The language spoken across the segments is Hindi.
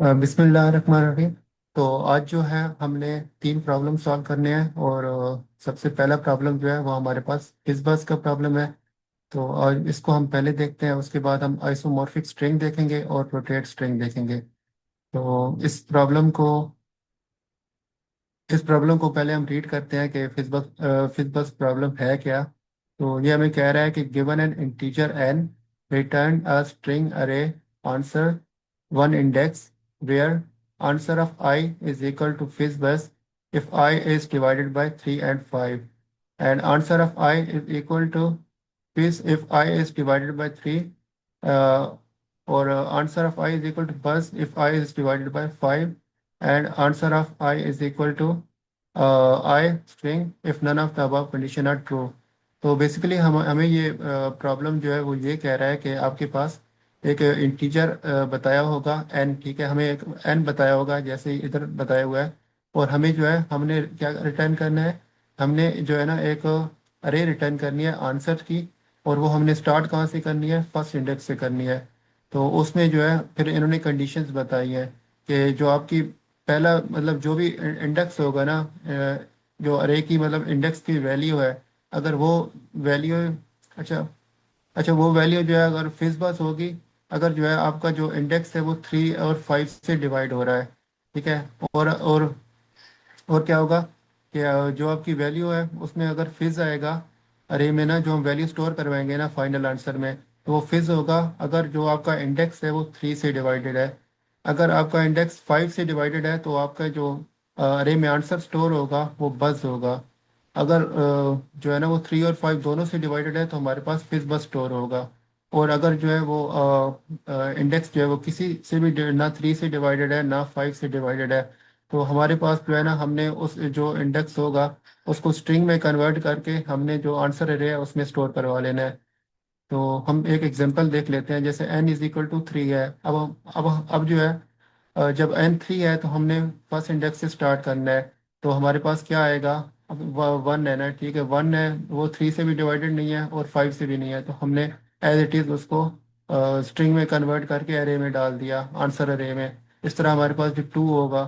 बिस्मिल्लाहिर्रहमानिर्रहीम। तो आज जो है हमने तीन प्रॉब्लम सॉल्व करने हैं और सबसे पहला प्रॉब्लम जो है वो हमारे पास इस बस का प्रॉब्लम है। तो और इसको हम पहले देखते हैं, उसके बाद हम आइसोमॉर्फिक स्ट्रिंग देखेंगे और रोटेट स्ट्रिंग देखेंगे। तो इस प्रॉब्लम को पहले हम रीड करते हैं कि फिज़बस प्रॉब्लम है क्या। तो ये हमें कह रहा है कि given an integer N, return a string array, answer one index where answer of I is equal to fizzbus if I is divided by 3 and 5, and answer of I is equal to fizz if I is divided by 3, uh, or answer of I is equal to bus if I is divided by 5, and answer of I is equal to I string if none of the above condition are true। तो बेसिकली हमें ये प्रॉब्लम जो है वो ये कह रहा है कि आपके पास एक इंटीजर बताया होगा एन, ठीक है, हमें एक एन बताया होगा जैसे इधर बताया हुआ है। और हमें जो है हमने क्या रिटर्न करना है, हमने जो है ना एक अरे रिटर्न करनी है आंसर की। और वो हमने स्टार्ट कहाँ से करनी है, फर्स्ट इंडेक्स से करनी है। तो उसमें जो है फिर इन्होंने कंडीशंस बताई हैं कि जो आपकी पहला मतलब जो भी इंडेक्स होगा ना, जो अरे की मतलब इंडेक्स की वैल्यू है, अगर वो वैल्यू, अच्छा अच्छा, वो वैल्यू जो है अगर फिज बस होगी, अगर जो है आपका जो इंडेक्स है वो 3 और 5 से डिवाइड हो रहा है, ठीक है। और क्या होगा कि जो आपकी वैल्यू है उसमें अगर फिज आएगा अरे में ना, जो हम वैल्यू स्टोर करवाएंगे ना फाइनल आंसर में, तो वो फिज होगा अगर जो आपका इंडेक्स है वो 3 से डिवाइडेड है। अगर आपका इंडेक्स 5 से डिवाइडेड है तो आपका जो अरे में आंसर स्टोर होगा वो बज होगा। अगर जो है ना वो 3 और 5 दोनों से डिवाइडेड है तो हमारे पास फिज बस स्टोर होगा। और अगर जो है वो इंडेक्स जो है वो किसी से भी ना 3 से डिवाइडेड है ना 5 से डिवाइडेड है, तो हमारे पास जो है ना हमने उस जो इंडेक्स होगा उसको स्ट्रिंग में कन्वर्ट करके हमने जो आंसर अरे है उसमें स्टोर करवा लेना है। तो हम एक एग्जांपल देख लेते हैं, जैसे n = 3 है। अब जो है जब n 3 है तो हमने फर्स्ट इंडेक्स से स्टार्ट करना है। तो हमारे पास क्या आएगा, अब 1 है ना, ठीक है, 1 है, वो 3 से भी डिवाइडेड नहीं है और 5 से भी नहीं है, तो हमने एज इट इज़ उसको स्ट्रिंग में कन्वर्ट करके अरे में डाल दिया, आंसर अरे में। इस तरह हमारे पास जो 2 होगा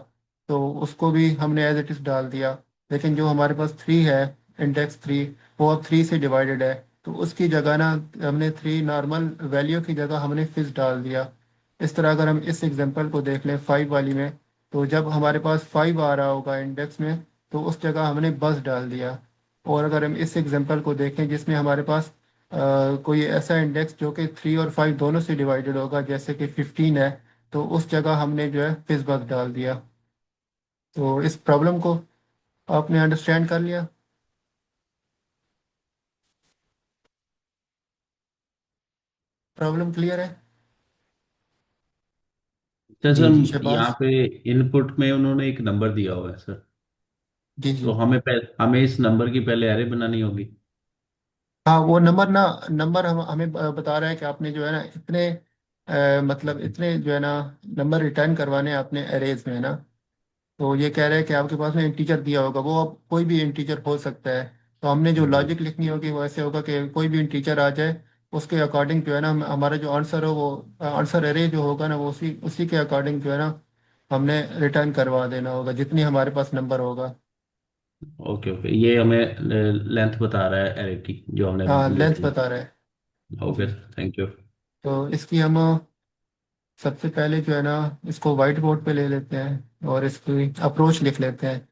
तो उसको भी हमने एज इट इज़ डाल दिया। लेकिन जो हमारे पास 3 है, इंडेक्स 3, वो अब 3 से डिवाइडेड है, तो उसकी जगह ना हमने 3 नॉर्मल वैल्यू की जगह हमने फिक्स डाल दिया। इस तरह अगर हम इस एग्जांपल को देख लें 5 वाली में, तो जब हमारे पास 5 आ रहा होगा इंडेक्स में तो उस जगह हमने बस डाल दिया। और अगर हम इस एग्जांपल को देखें जिसमें हमारे पास कोई ऐसा इंडेक्स जो कि 3 और 5 दोनों से डिवाइडेड होगा, जैसे कि 15 है, तो उस जगह हमने जो है फिक्स बस डाल दिया। तो इस प्रॉब्लम को आपने अंडरस्टैंड कर लिया? प्रॉब्लम क्लियर है? अच्छा जी जी सर, यहाँ शहबाज। पे इनपुट में उन्होंने एक नंबर दिया हुआ है सर। जी तो जी। हमें इस नंबर की पहले एरे बनानी होगी। हाँ, वो नंबर ना, नंबर हम हमें बता रहा है कि आपने जो है ना इतने मतलब इतने जो है ना नंबर रिटर्न करवाने हैं आपने एरेज में, है ना। तो ये कह रहे हैं कि आपके पास में इंटीजर दिया होगा, वो अब कोई भी इंटीजर हो सकता है। तो हमने जो जी। लॉजिक लिखनी होगी वो ऐसे होगा कि कोई भी इंटीजर आ जाए, उसके अकॉर्डिंग जो है ना हमारा जो आंसर हो वो आंसर एरे जो होगा ना वो उसी उसी के अकॉर्डिंग जो है ना हमने रिटर्न करवा देना होगा जितनी हमारे पास नंबर होगा। ओके ओके, ये हमें लेंथ बता रहा है एरे की जो हमने हाँ, लेंथ लिखनी बता रहे है। हैं ओके, जी। Thank you. तो इसकी हम सबसे पहले जो है ना इसको वाइट बोर्ड पे ले लेते हैं और इसकी अप्रोच लिख लेते हैं,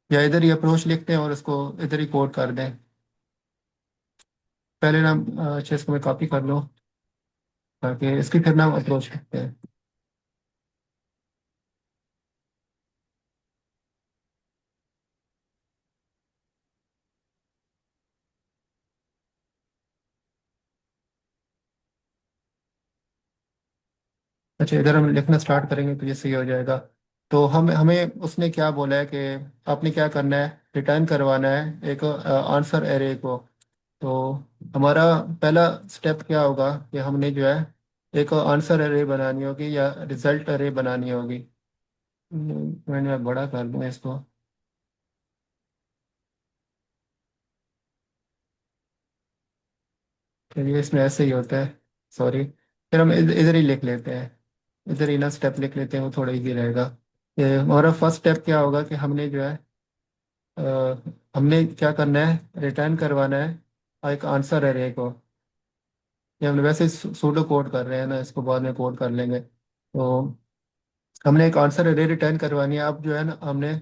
या इधर ही अप्रोच लिखते हैं और इसको इधर ही कोड कर दें। पहले ना अच्छे इसको मैं कॉपी कर लूँ ताकि इसकी फिर नाम अप्रोच लिखते हैं। अच्छा, इधर हम लिखना स्टार्ट करेंगे तो ये सही हो जाएगा। तो हम हमें उसने क्या बोला है कि आपने क्या करना है, रिटर्न करवाना है एक आंसर एरे को। तो हमारा पहला स्टेप क्या होगा कि हमने जो है एक आंसर एरे बनानी होगी या रिजल्ट एरे बनानी होगी। मैं बड़ा कर दूँ इसको। चलिए, इसमें ऐसे ही होता है, सॉरी। फिर हम इधर ही लिख लेते हैं। इधर ही ना स्टेप लिख लेते हैं, वो थोड़ा इजी रहेगा। ये हमारा फर्स्ट स्टेप क्या होगा कि हमने जो है अ, हमने क्या करना है, रिटर्न करवाना है एक आंसर एरे को। ये हमने वैसे सूडो कोड कर रहे हैं ना, इसको बाद में कोड कर लेंगे। तो हमने एक आंसर एरे रिटर्न करवानी है। अब जो है ना हमने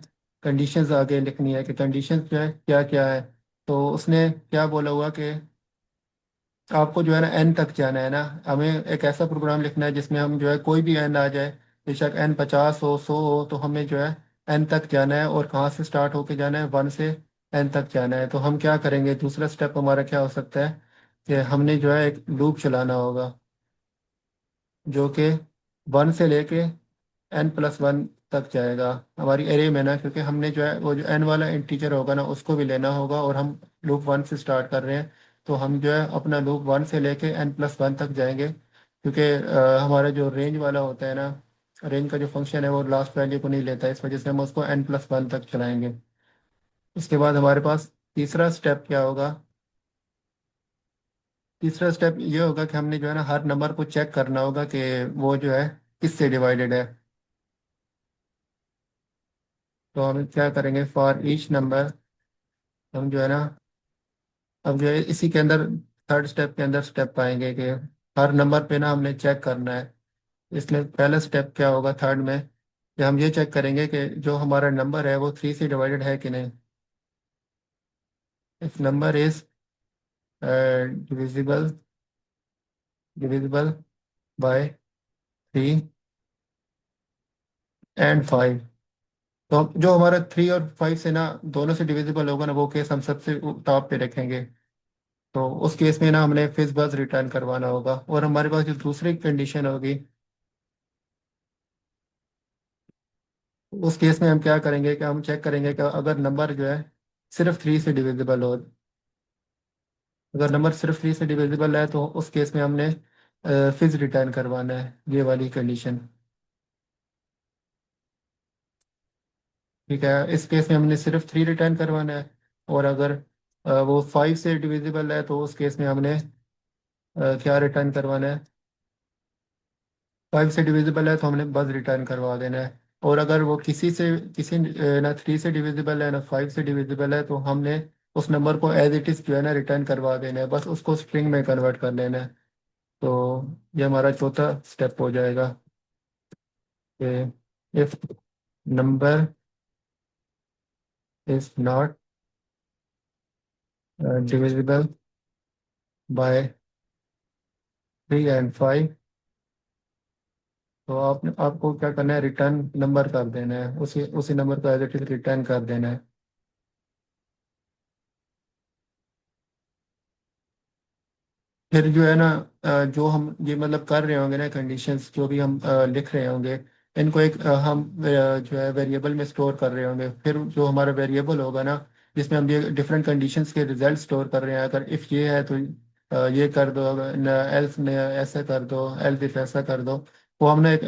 कंडीशंस आगे लिखनी है कि कंडीशंस जो है क्या क्या है। तो उसने क्या बोला हुआ कि आपको जो है ना एन तक जाना है ना। हमें एक ऐसा प्रोग्राम लिखना है जिसमें हम जो है कोई भी एन आ जाए, बेशक एन 50 हो 100 हो, तो हमें जो है एन तक जाना है। और कहाँ से स्टार्ट होके जाना है, वन से एन तक जाना है। तो हम क्या करेंगे, दूसरा स्टेप हमारा क्या हो सकता है कि हमने जो है एक लूप चलाना होगा जो कि वन से लेके n+1 तक जाएगा हमारी एरे में ना। क्योंकि हमने जो है वो जो n वाला इंटीजर होगा ना उसको भी लेना होगा, और हम लूप वन से स्टार्ट कर रहे हैं। तो हम जो है अपना लूप वन से लेके n+1 तक जाएंगे, क्योंकि हमारा जो रेंज वाला होता है ना, रेंज का जो फंक्शन है वो लास्ट वैल्यू को नहीं लेता है। इस वजह से हम उसको n+1 तक चलाएंगे। उसके बाद हमारे पास तीसरा स्टेप क्या होगा। तीसरा स्टेप ये होगा कि हमने जो है ना हर नंबर को चेक करना होगा कि वो जो है किससे डिवाइडेड है। तो हम क्या करेंगे, फॉर ईच नंबर, हम जो है ना अब जो है इसी के अंदर थर्ड स्टेप के अंदर स्टेप पाएंगे कि हर नंबर पे ना हमने चेक करना है। इसलिए पहला स्टेप क्या होगा थर्ड में, कि हम ये चेक करेंगे कि जो हमारा नंबर है वो थ्री से डिवाइडेड है कि नहीं। If number is divisible divisible by 3 and 5। तो जो हमारा 3 और 5 से ना दोनों से डिविजिबल होगा ना, वो केस हम सबसे टॉप पे रखेंगे। तो उस केस में ना हमने फिज बस रिटर्न करवाना होगा। और हमारे पास जो दूसरी कंडीशन होगी, उस केस में हम क्या करेंगे कि हम चेक करेंगे कि अगर नंबर जो है सिर्फ थ्री से डिविजिबल हो। अगर नंबर सिर्फ थ्री से डिविजिबल है तो उस केस में हमने फिज रिटर्न करवाना है, ये वाली कंडीशन। ठीक है, इस केस में हमने सिर्फ थ्री रिटर्न करवाना है। और अगर वो 5 से डिविजिबल है तो उस केस में हमने क्या रिटर्न करवाना है, 5 से डिविजिबल है तो हमने बस रिटर्न करवा देना है। और अगर वो किसी ना 3 से डिविजिबल है ना 5 से डिविजिबल है, तो हमने उस नंबर को एज इट इज जो है ना रिटर्न करवा देना है, बस उसको स्ट्रिंग में कन्वर्ट कर लेना है। तो ये हमारा चौथा स्टेप हो जाएगा कि if number is not divisible by 3 and 5, तो आपको क्या करना है, रिटर्न नंबर कर देना है, उसी उसी नंबर को एज इट इज रिटर्न कर देना है। फिर जो है ना जो हम ये मतलब कर रहे होंगे ना, कंडीशंस जो भी हम लिख रहे होंगे, इनको एक हम जो है वेरिएबल में स्टोर कर रहे होंगे। फिर जो हमारा वेरिएबल होगा ना, जिसमें हम ये डिफरेंट कंडीशंस के रिजल्ट स्टोर कर रहे हैं, अगर इफ़ ये है तो ये कर दो, एल्स ने ऐसा कर दो, एल्स इफ ऐसा कर दो, वो हमने एक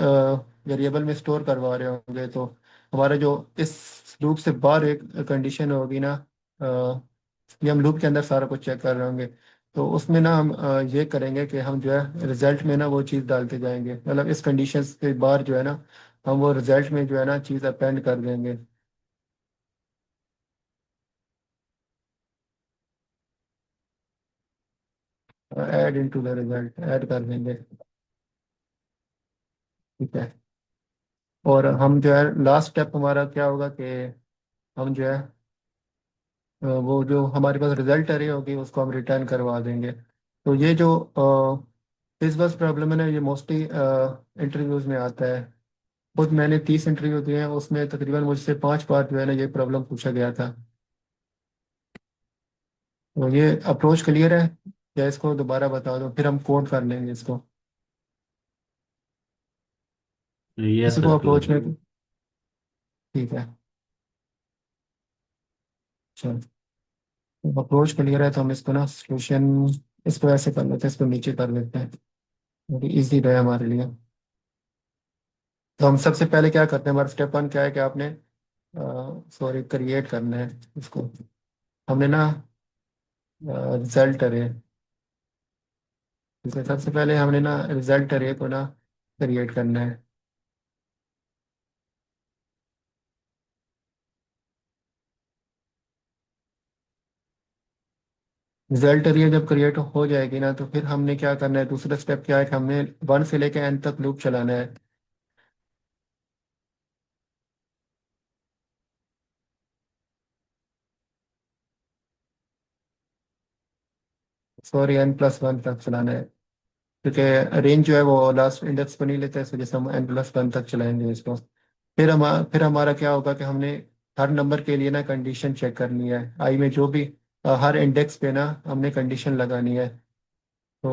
वेरिएबल में स्टोर करवा रहे होंगे। तो हमारा जो इस लूप से बाहर एक कंडीशन होगी ना, ये हम लूप के अंदर सारा कुछ चेक कर रहे होंगे। तो उसमें ना हम ये करेंगे कि हम जो है रिजल्ट में ना वो चीज़ डालते जाएंगे, मतलब इस कंडीशन के बाद जो है ना हम वो रिजल्ट में जो है ना चीज़ अपेंड कर देंगे, add into the result, add कर देंगे। ठीक है। और हम जो है लास्ट स्टेप हमारा क्या होगा कि हम जो है वो जो हमारे पास रिजल्ट अरे होगी उसको हम रिटर्न करवा देंगे। तो ये जो इस बस प्रॉब्लम है ना, ये मोस्टली इंटरव्यूज में आता है। खुद मैंने 30 इंटरव्यू दिए हैं, उसमें तकरीबन मुझसे 5 बार जो है ना ये प्रॉब्लम पूछा गया था। तो ये अप्रोच क्लियर है, या इसको दोबारा बता दो, फिर हम कोड कर लेंगे इसको। यस किसी सर, को क्लियर अप्रोच है। में, ठीक है। चलो, अप्रोच क्लियर है तो हम इसको ना सोल्यूशन, इसको ऐसे कर लेते हैं, इसको नीचे कर लेते हैं, इजी रहे हमारे लिए। तो हम सबसे पहले क्या करते हैं, हमारा स्टेप वन क्या है कि आपने सॉरी क्रिएट करना है इसको। हमने ना रिजल्ट अरे, ठीक है, सबसे पहले हमने ना रिजल्ट अरे को ना क्रिएट करना है। रिजल्ट ये जब क्रिएट हो जाएगी ना, तो फिर हमने क्या करना है, दूसरा स्टेप क्या है कि हमने 1 से लेके n तक लूप चलाना है। सॉरी, n+1 तक चलाना है, क्योंकि रेंज जो है वो लास्ट इंडेक्स को नहीं लेता है, इस वजह से हम n+1 तक चलाएंगे इसको। फिर हमारा क्या होगा कि हमने हर नंबर के लिए ना कंडीशन चेक करनी है, आई में जो भी हर इंडेक्स पे ना हमने कंडीशन लगानी है। तो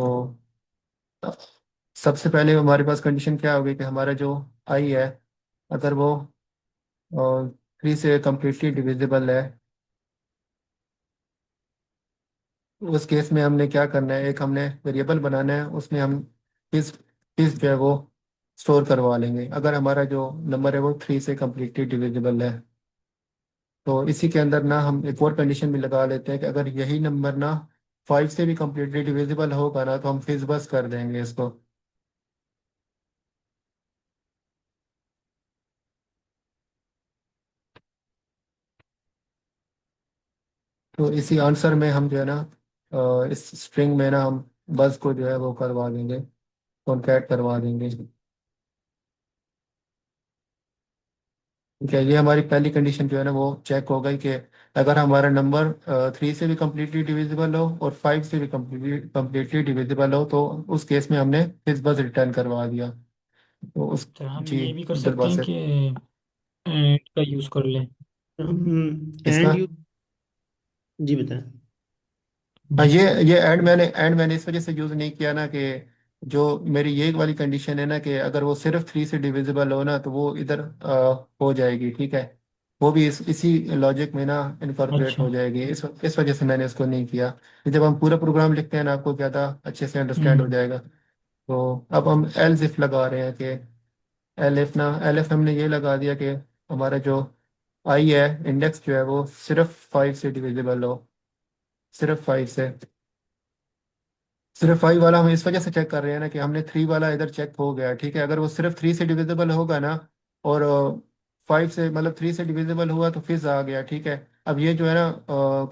अ, सबसे पहले हमारे पास कंडीशन क्या होगी कि हमारा जो आई है, अगर वो 3 से कम्प्लीटली डिविजिबल है, उस केस में हमने क्या करना है, एक हमने वेरिएबल बनाना है, उसमें हम किस किस जो है वो स्टोर करवा लेंगे, अगर हमारा जो नंबर है वो 3 से कम्प्लीटली डिविजिबल है। तो इसी के अंदर ना हम एक और कंडीशन भी लगा लेते हैं कि अगर यही नंबर ना 5 से भी कम्प्लीटली डिविजिबल होगा ना, तो हम फिज बस कर देंगे इसको। तो इसी आंसर में हम जो है ना इस स्ट्रिंग में ना हम बस को जो है वो करवा देंगे, कॉन्कैट करवा देंगे। ठीक है, ये हमारी पहली कंडीशन जो है ना वो चेक हो गई कि अगर हमारा नंबर 3 से भी कम्प्लीटली डिविजिबल हो और 5 से भी कम्प्लीटली कम्प्लीटली डिविजिबल हो, तो उस केस में हमने फिज बस रिटर्न करवा दिया। तो उस तो हम जी, ये भी कर अब्दुल सकते हैं बासित। कि एंड का यूज़ कर लें। हम इसका एंड यू जी बताएं। हाँ, जी। ये एंड मैंने इस वजह से यूज नहीं किया ना कि जो मेरी ये वाली कंडीशन है ना कि अगर वो सिर्फ 3 से डिविजिबल हो ना, तो वो इधर हो जाएगी, ठीक है। वो भी इसी लॉजिक में ना इनकॉर्पोरेट अच्छा। हो जाएगी, इस वजह से मैंने इसको नहीं किया। जब हम पूरा प्रोग्राम लिखते हैं ना, आपको ज़्यादा अच्छे से अंडरस्टैंड हो हम्म। जाएगा। तो अब हम एल्स इफ लगा रहे हैं कि एल इफ हमने ये लगा दिया कि हमारा जो आई है, इंडेक्स जो है वो सिर्फ 5 से डिविजिबल हो, सिर्फ 5 से। सिर्फ 5 वाला हम इस वजह से चेक कर रहे हैं ना कि हमने 3 वाला इधर चेक हो गया, ठीक है। अगर वो सिर्फ 3 से डिविजिबल होगा ना, और 5 से मतलब 3 से डिविजिबल हुआ, तो फिज आ गया, ठीक है। अब ये जो है ना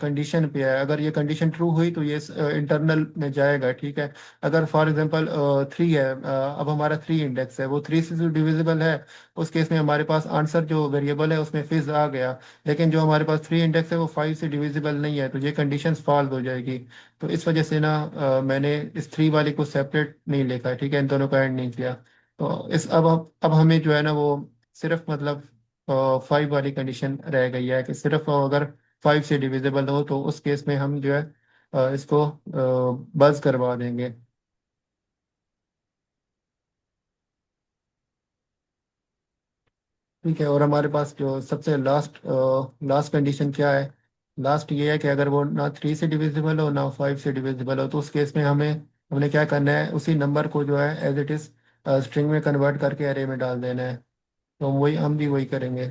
कंडीशन पे है, अगर ये कंडीशन ट्रू हुई तो ये इंटरनल में जाएगा, ठीक है। अगर फॉर एग्जांपल 3 है, अब हमारा 3 इंडेक्स है, वो 3 से डिविजिबल है, उस केस में हमारे पास आंसर जो वेरिएबल है उसमें फिज आ गया। लेकिन जो हमारे पास 3 इंडेक्स है वो 5 से डिविजिबल नहीं है, तो ये कंडीशन फॉल्स हो जाएगी। तो इस वजह से ना मैंने इस 3 वाले को सेपरेट नहीं लिखा है, ठीक है, इन दोनों को ऐड नहीं किया। तो इस अब हमें जो है ना वो सिर्फ मतलब 5 वाली कंडीशन रह गई है कि सिर्फ अगर 5 से डिविजिबल हो, तो उस केस में हम जो है इसको बज करवा देंगे। ठीक है, और हमारे पास जो सबसे लास्ट लास्ट कंडीशन क्या है, लास्ट ये है कि अगर वो ना 3 से डिविजिबल हो ना 5 से डिविजिबल हो, तो उस केस में हमने क्या करना है, उसी नंबर को जो है एज इट इज स्ट्रिंग में कन्वर्ट करके अरे में डाल देना है। तो हम भी वही करेंगे।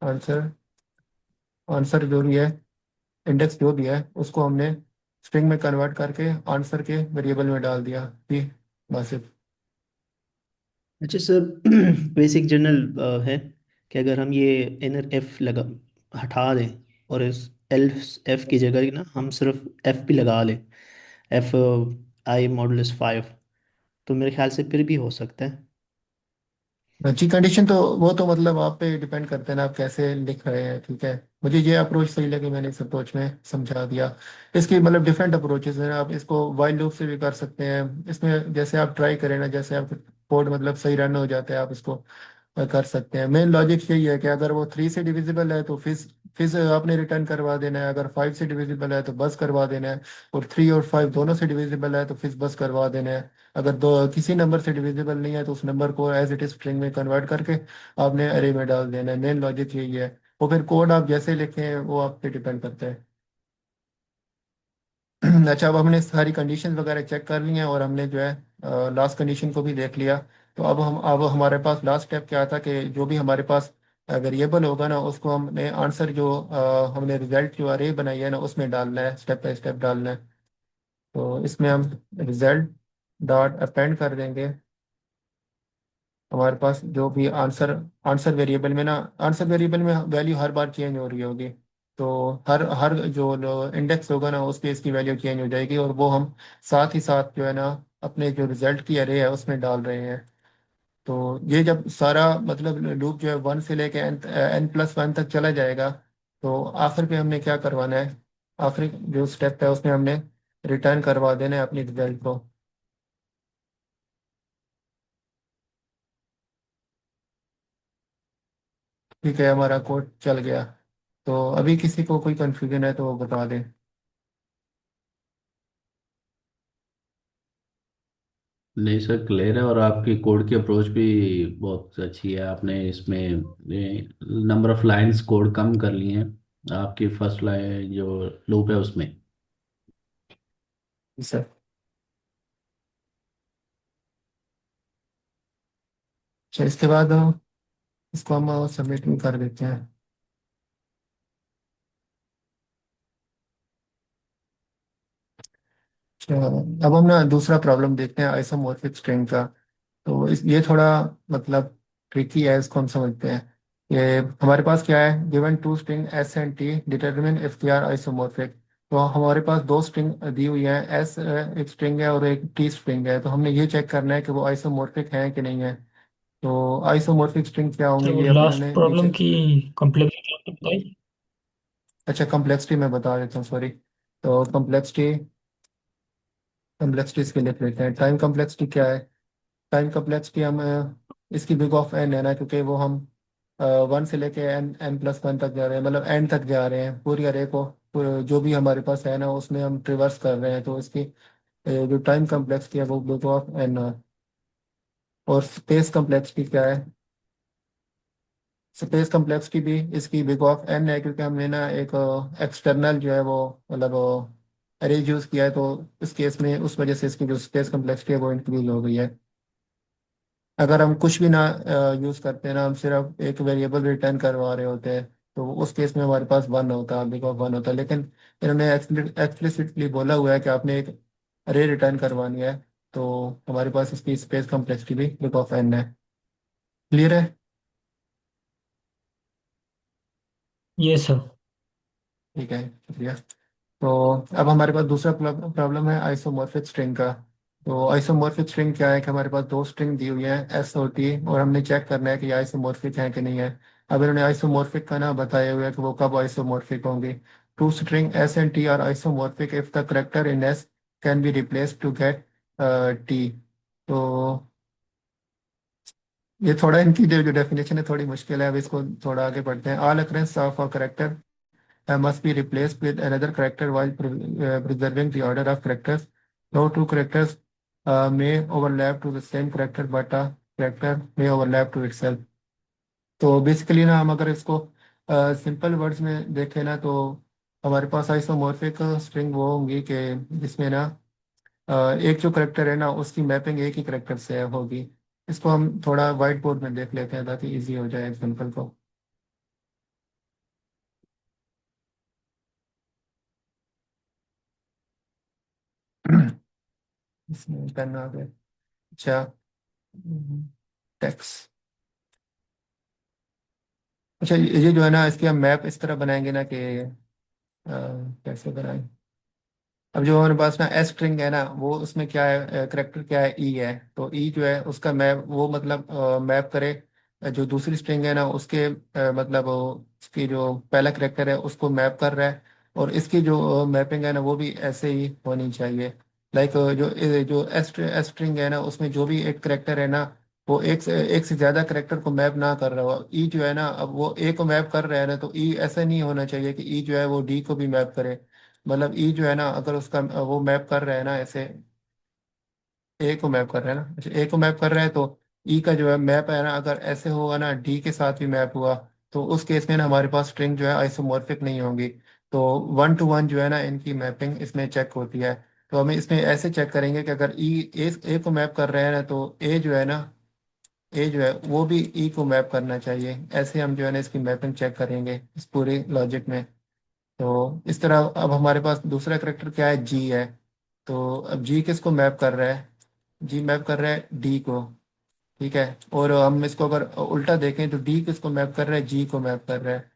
आंसर आंसर जो भी है, इंडेक्स जो भी है, उसको हमने स्ट्रिंग में कन्वर्ट करके आंसर के वेरिएबल में डाल दिया जी। बस। अच्छा सर, बेसिक जनरल है कि अगर हम ये इनर एफ लगा हटा दें और इस एल्फ एफ की जगह ना हम सिर्फ एफ भी लगा लें, एफ आई मॉडुलस 5, तो मेरे ख्याल से फिर भी हो सकता है। अच्छी कंडीशन तो वो तो मतलब आप पे डिपेंड करते हैं ना, आप कैसे लिख रहे हैं, ठीक है। मुझे ये अप्रोच सही लगी, मैंने इस अप्रोच में समझा दिया। इसकी मतलब डिफरेंट अप्रोचेस हैं, आप इसको वाइल लूप से भी कर सकते हैं, इसमें जैसे आप ट्राई करें ना, जैसे आप कोड मतलब सही रन हो जाता है, आप इसको कर सकते हैं। मेन लॉजिक यही है कि अगर वो 3 से डिविजिबल है तो फिर आपने रिटर्न करवा देना है, अगर 5 से डिविजिबल है तो बस करवा देना है, और 3 और 5 दोनों से डिविजिबल है तो फिर बस करवा देना है। अगर दो किसी नंबर से डिविजिबल नहीं है, तो उस नंबर को एज इट इज स्ट्रिंग में कन्वर्ट करके आपने अरे में डाल देना है। मेन लॉजिक यही है। वो फिर कोड आप जैसे लिखें वो आप पे डिपेंड करता है। अच्छा, अब हमने सारी कंडीशन वगैरह चेक कर ली हैं, और हमने जो है लास्ट कंडीशन को भी देख लिया। तो अब हमारे पास लास्ट स्टेप क्या था कि जो भी हमारे पास वेरिएबल होगा ना, उसको हमने आंसर जो हमने रिजल्ट जो अरे बनाई है ना, उसमें डालना है, स्टेप बाय स्टेप डालना है। तो इसमें हम रिजल्ट डॉट अपेंड कर देंगे। हमारे पास जो भी आंसर आंसर वेरिएबल में ना, आंसर वेरिएबल में वैल्यू हर बार चेंज हो रही होगी। तो हर हर जो इंडेक्स होगा ना उस पे इसकी वैल्यू चेंज हो जाएगी, और वो हम साथ ही साथ जो है ना अपने जो रिजल्ट की अरे है उसमें डाल रहे हैं। तो ये जब सारा मतलब लूप जो है 1 से लेके n+1 तक चला जाएगा, तो आखिर पे हमने क्या करवाना है, आखिरी जो स्टेप है उसमें हमने रिटर्न करवा देना है अपनी रिजल्ट को। ठीक है, हमारा कोड चल गया। तो अभी किसी को कोई कंफ्यूजन है तो वो बता दें। नहीं सर, क्लियर है, और आपकी कोड की अप्रोच भी बहुत अच्छी है। आपने इसमें नंबर ऑफ लाइंस कोड कम कर लिए हैं आपकी फर्स्ट लाइन जो लूप है उसमें। जी सर। अच्छा, इसके बाद इसको हम सबमिट भी कर देते हैं। अच्छा, अब हम ना दूसरा प्रॉब्लम देखते हैं आइसोमॉर्फिक स्ट्रिंग का। तो ये थोड़ा मतलब ट्रिकी है, इसको हम समझते हैं। ये हमारे पास क्या है, given two string S and T, determine if they are isomorphic. तो हमारे पास दो स्ट्रिंग दी हुई है, एस एक स्ट्रिंग है और एक टी स्ट्रिंग है। तो हमने ये चेक करना है कि वो आइसोमॉर्फिक है कि नहीं है। तो आइसोमॉर्फिक स्ट्रिंग क्या होंगे सर वो ये अपन लास्ट ने प्रॉब्लम नीचे। की कॉम्प्लेक्सिटी आपने बताई। अच्छा, कम्प्लेक्सिटी मैं बता देता हूँ, सॉरी। तो कम्प्लेक्सिटी कम्प्लेक्सिटी इसके लिख लेते हैं। टाइम कम्प्लेक्सिटी क्या है, टाइम कम्प्लेक्सिटी हम इसकी बिग ऑफ एन है ना, क्योंकि वो हम 1 से लेके n+1 तक जा रहे हैं, मतलब एन तक जा रहे हैं पूरी अरे को। जो भी हमारे पास है ना उसमें हम ट्रिवर्स कर रहे हैं, तो इसकी जो टाइम कम्प्लेक्सिटी है वो बिग ऑफ एन है। और स्पेस कम्प्लेक्सिटी क्या है, स्पेस कम्प्लेक्सिटी भी इसकी बिग ऑफ एन है, क्योंकि हमने ना एक एक्सटर्नल जो है वो मतलब अरे यूज किया है। तो इस केस में उस वजह से इसकी जो स्पेस कम्प्लेक्सिटी है वो इंक्रीज हो गई है। अगर हम कुछ भी ना यूज करते हैं ना, हम सिर्फ एक वेरिएबल रिटर्न करवा रहे होते हैं, तो उस केस में हमारे पास वन होता है, बिग ऑफ वन होता है। लेकिन इन्होंने एक्सप्लिसिटली बोला हुआ है कि आपने एक अरे रिटर्न करवानी है, तो हमारे पास इसकी स्पेस कम्प्लेक्सिटी भी बिग ऑफ एन है। क्लियर है? ये सर। ठीक है, शुक्रिया। तो अब हमारे पास दूसरा प्रॉब्लम है आइसोमॉर्फिक स्ट्रिंग का। तो आइसोमॉर्फिक स्ट्रिंग क्या है कि हमारे पास दो स्ट्रिंग दी हुई है एस और टी, और हमने चेक करना है कि ये आइसोमॉर्फिक है कि नहीं है। अब इन्होंने आइसोमॉर्फिक का ना बताया हुआ है कि वो कब आइसोमॉर्फिक होंगे। Two string S and T are isomorphic if the character in S can be replace to get T. तो ये थोड़ा इनकी जो डेफिनेशन है थोड़ी मुश्किल है, अब इसको थोड़ा आगे बढ़ते हैं। All occurrence of a character must be replaced with another character while preserving the order of characters. No two characters may overlap to the same character, but a character may overlap to itself. तो बेसिकली ना हम अगर इसको सिंपल वर्ड्स में देखें ना, तो हमारे पास आइसोमॉर्फिक स्ट्रिंग वो होंगी कि जिसमें ना एक जो करेक्टर है ना उसकी मैपिंग एक ही करेक्टर से होगी। इसको हम थोड़ा वाइट बोर्ड में देख लेते हैं ताकि इजी हो जाए एग्जाम्पल को। इसमें पेन आ गया। अच्छा, टेक्स। अच्छा, ये जो है ना इसकी हम मैप इस तरह बनाएंगे ना कि कैसे बनाएं। अब जो हमारे पास ना एस स्ट्रिंग है ना, वो उसमें क्या है, करेक्टर क्या है, ई है। तो ई जो है उसका मैप वो मतलब मैप करे जो दूसरी स्ट्रिंग है ना उसके मतलब उसकी जो पहला करेक्टर है उसको मैप कर रहा है। और इसकी जो मैपिंग है ना वो भी ऐसे ही होनी चाहिए। लाइक जो एस स्ट्रिंग है ना उसमें जो भी एक करेक्टर है ना, वो एक से ज्यादा करेक्टर को मैप ना कर रहा हो। ई जो है ना अब वो ए को मैप कर रहा है ना, तो ई ऐसा नहीं होना चाहिए कि ई जो है वो डी को भी मैप करे। मतलब ई जो है ना अगर उसका वो मैप कर रहा है ना ऐसे, ए को मैप कर रहा है ना, अच्छा ए को मैप कर रहा है, तो ई का जो है मैप है ना अगर ऐसे होगा ना डी के साथ भी मैप हुआ, तो उस केस में ना हमारे पास स्ट्रिंग जो है आइसोमॉर्फिक नहीं होगी। तो 1 to 1 जो है ना इनकी मैपिंग इसमें चेक होती है। तो हमें इसमें ऐसे चेक करेंगे कि अगर ई ए को मैप कर रहे हैं ना, तो ए जो है ना, ए जो है वो भी ई को मैप करना चाहिए। ऐसे हम जो है ना इसकी मैपिंग चेक करेंगे इस पूरे लॉजिक में। तो इस तरह अब हमारे पास दूसरा करेक्टर क्या है, जी है। तो अब जी किसको मैप कर रहा है, जी मैप कर रहा है डी को। ठीक है, और हम इसको अगर उल्टा देखें तो डी किसको मैप कर रहा है, जी को मैप कर रहा है।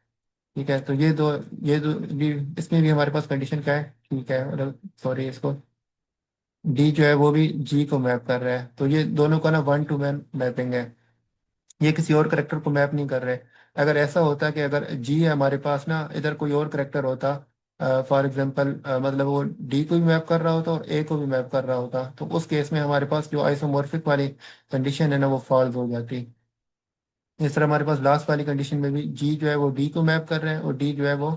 ठीक है, तो ये दो भी, इसमें भी हमारे पास कंडीशन क्या है, ठीक है, मतलब सॉरी, इसको डी जो है वो भी जी को मैप कर रहा है, तो ये दोनों का ना वन टू वन मैपिंग है, ये किसी और करेक्टर को मैप नहीं कर रहे। अगर ऐसा होता कि अगर जी है हमारे पास ना, इधर कोई और करेक्टर होता, फॉर एग्जांपल मतलब वो डी को भी मैप कर रहा होता और ए को भी मैप कर रहा होता, तो उस केस में हमारे पास जो आइसोमॉर्फिक वाली कंडीशन है ना वो फॉल्स हो जाती। इस तरह हमारे पास लास्ट वाली कंडीशन में भी जी जो है वो डी को मैप कर रहा है और डी जो है वो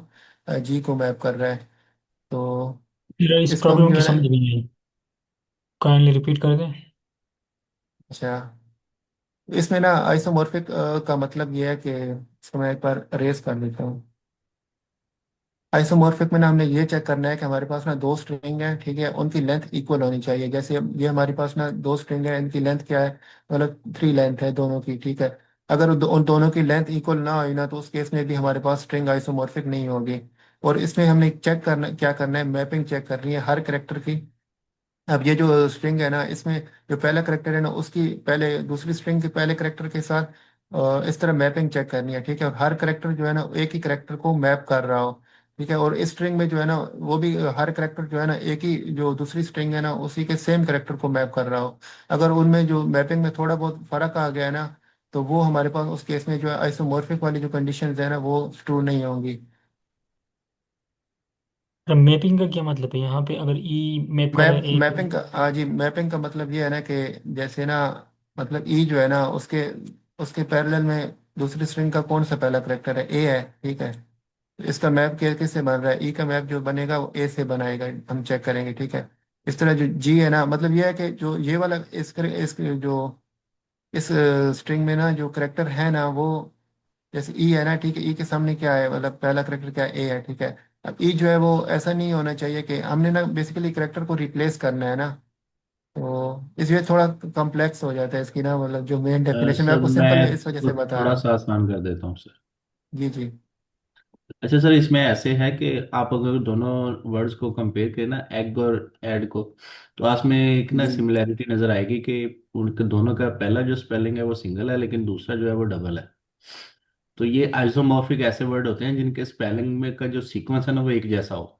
जी को मैप कर रहा है। तो फिर इस इसको हम प्रॉब्लम जो की है ना, समझ नहीं आई, काइंडली रिपीट कर दें। अच्छा, इसमें ना आइसोमॉर्फिक का मतलब ये है कि इसको मैं एक बार रेस कर देता हूँ। आइसोमॉर्फिक में ना हमने ये चेक करना है कि हमारे पास ना दो स्ट्रिंग है, ठीक है, उनकी लेंथ इक्वल होनी चाहिए। जैसे अब ये हमारे पास ना दो स्ट्रिंग है, इनकी लेंथ क्या है, मतलब थ्री लेंथ है दोनों की, ठीक है। अगर उन दोनों की लेंथ इक्वल ना हुई ना, तो उस केस में भी हमारे पास स्ट्रिंग आइसोमॉर्फिक नहीं होगी। और इसमें हमने चेक करना, क्या करना है, मैपिंग चेक करनी है हर करेक्टर की। अब ये जो स्ट्रिंग है ना, इसमें जो पहला करेक्टर है ना, उसकी पहले दूसरी स्ट्रिंग के पहले करेक्टर के साथ इस तरह मैपिंग चेक करनी है, ठीक है। और हर करेक्टर जो है ना एक ही करेक्टर को मैप कर रहा हो, ठीक है। और इस स्ट्रिंग में जो है ना वो भी हर करेक्टर जो है ना एक ही जो दूसरी स्ट्रिंग है ना उसी के सेम करेक्टर को मैप कर रहा हो। अगर उनमें जो मैपिंग में थोड़ा बहुत फर्क आ गया है ना, तो वो हमारे पास उस केस में जो है आइसोमॉर्फिक वाली जो कंडीशंस है ना वो ट्रू नहीं होंगी। तो मैपिंग का क्या मतलब है यहाँ पे, अगर ई मैप कर रहा है ए को? मैपिंग का, हाँ जी, मैपिंग का मतलब ये है ना कि जैसे ना, मतलब ई जो है ना उसके उसके पैरेलल में दूसरी स्ट्रिंग का कौन सा पहला करेक्टर है, ए है, ठीक है। तो इसका मैप किससे बन रहा है, ई का मैप जो बनेगा वो ए से बनाएगा, हम चेक करेंगे, ठीक है। इस तरह जो जी है ना, मतलब ये है कि जो ये वाला इस जो इस स्ट्रिंग में ना जो करेक्टर है ना वो, जैसे ई है ना, ठीक है, ई के सामने क्या है, मतलब पहला करेक्टर क्या है, ए है, ठीक है। अब ई जो है वो ऐसा नहीं होना चाहिए कि हमने ना बेसिकली करेक्टर को रिप्लेस करना है ना, तो इसलिए थोड़ा कॉम्प्लेक्स हो जाता है इसकी ना, मतलब जो मेन डेफिनेशन मैं सर आपको सिंपल मैं इस वजह तो से बता थोड़ा रहा हूँ। सा आसान कर देता हूँ सर। जी जी। अच्छा सर, इसमें ऐसे है कि आप अगर दोनों वर्ड्स को कंपेयर करें ना, एग और एड को, तो आप में एक ना जी सिमिलैरिटी नजर आएगी कि उनके दोनों का पहला जो स्पेलिंग है वो सिंगल है, लेकिन दूसरा जो है वो डबल है। तो ये आइसोमॉर्फिक ऐसे वर्ड होते हैं जिनके स्पेलिंग में का जो सीक्वेंस है ना वो एक जैसा हो।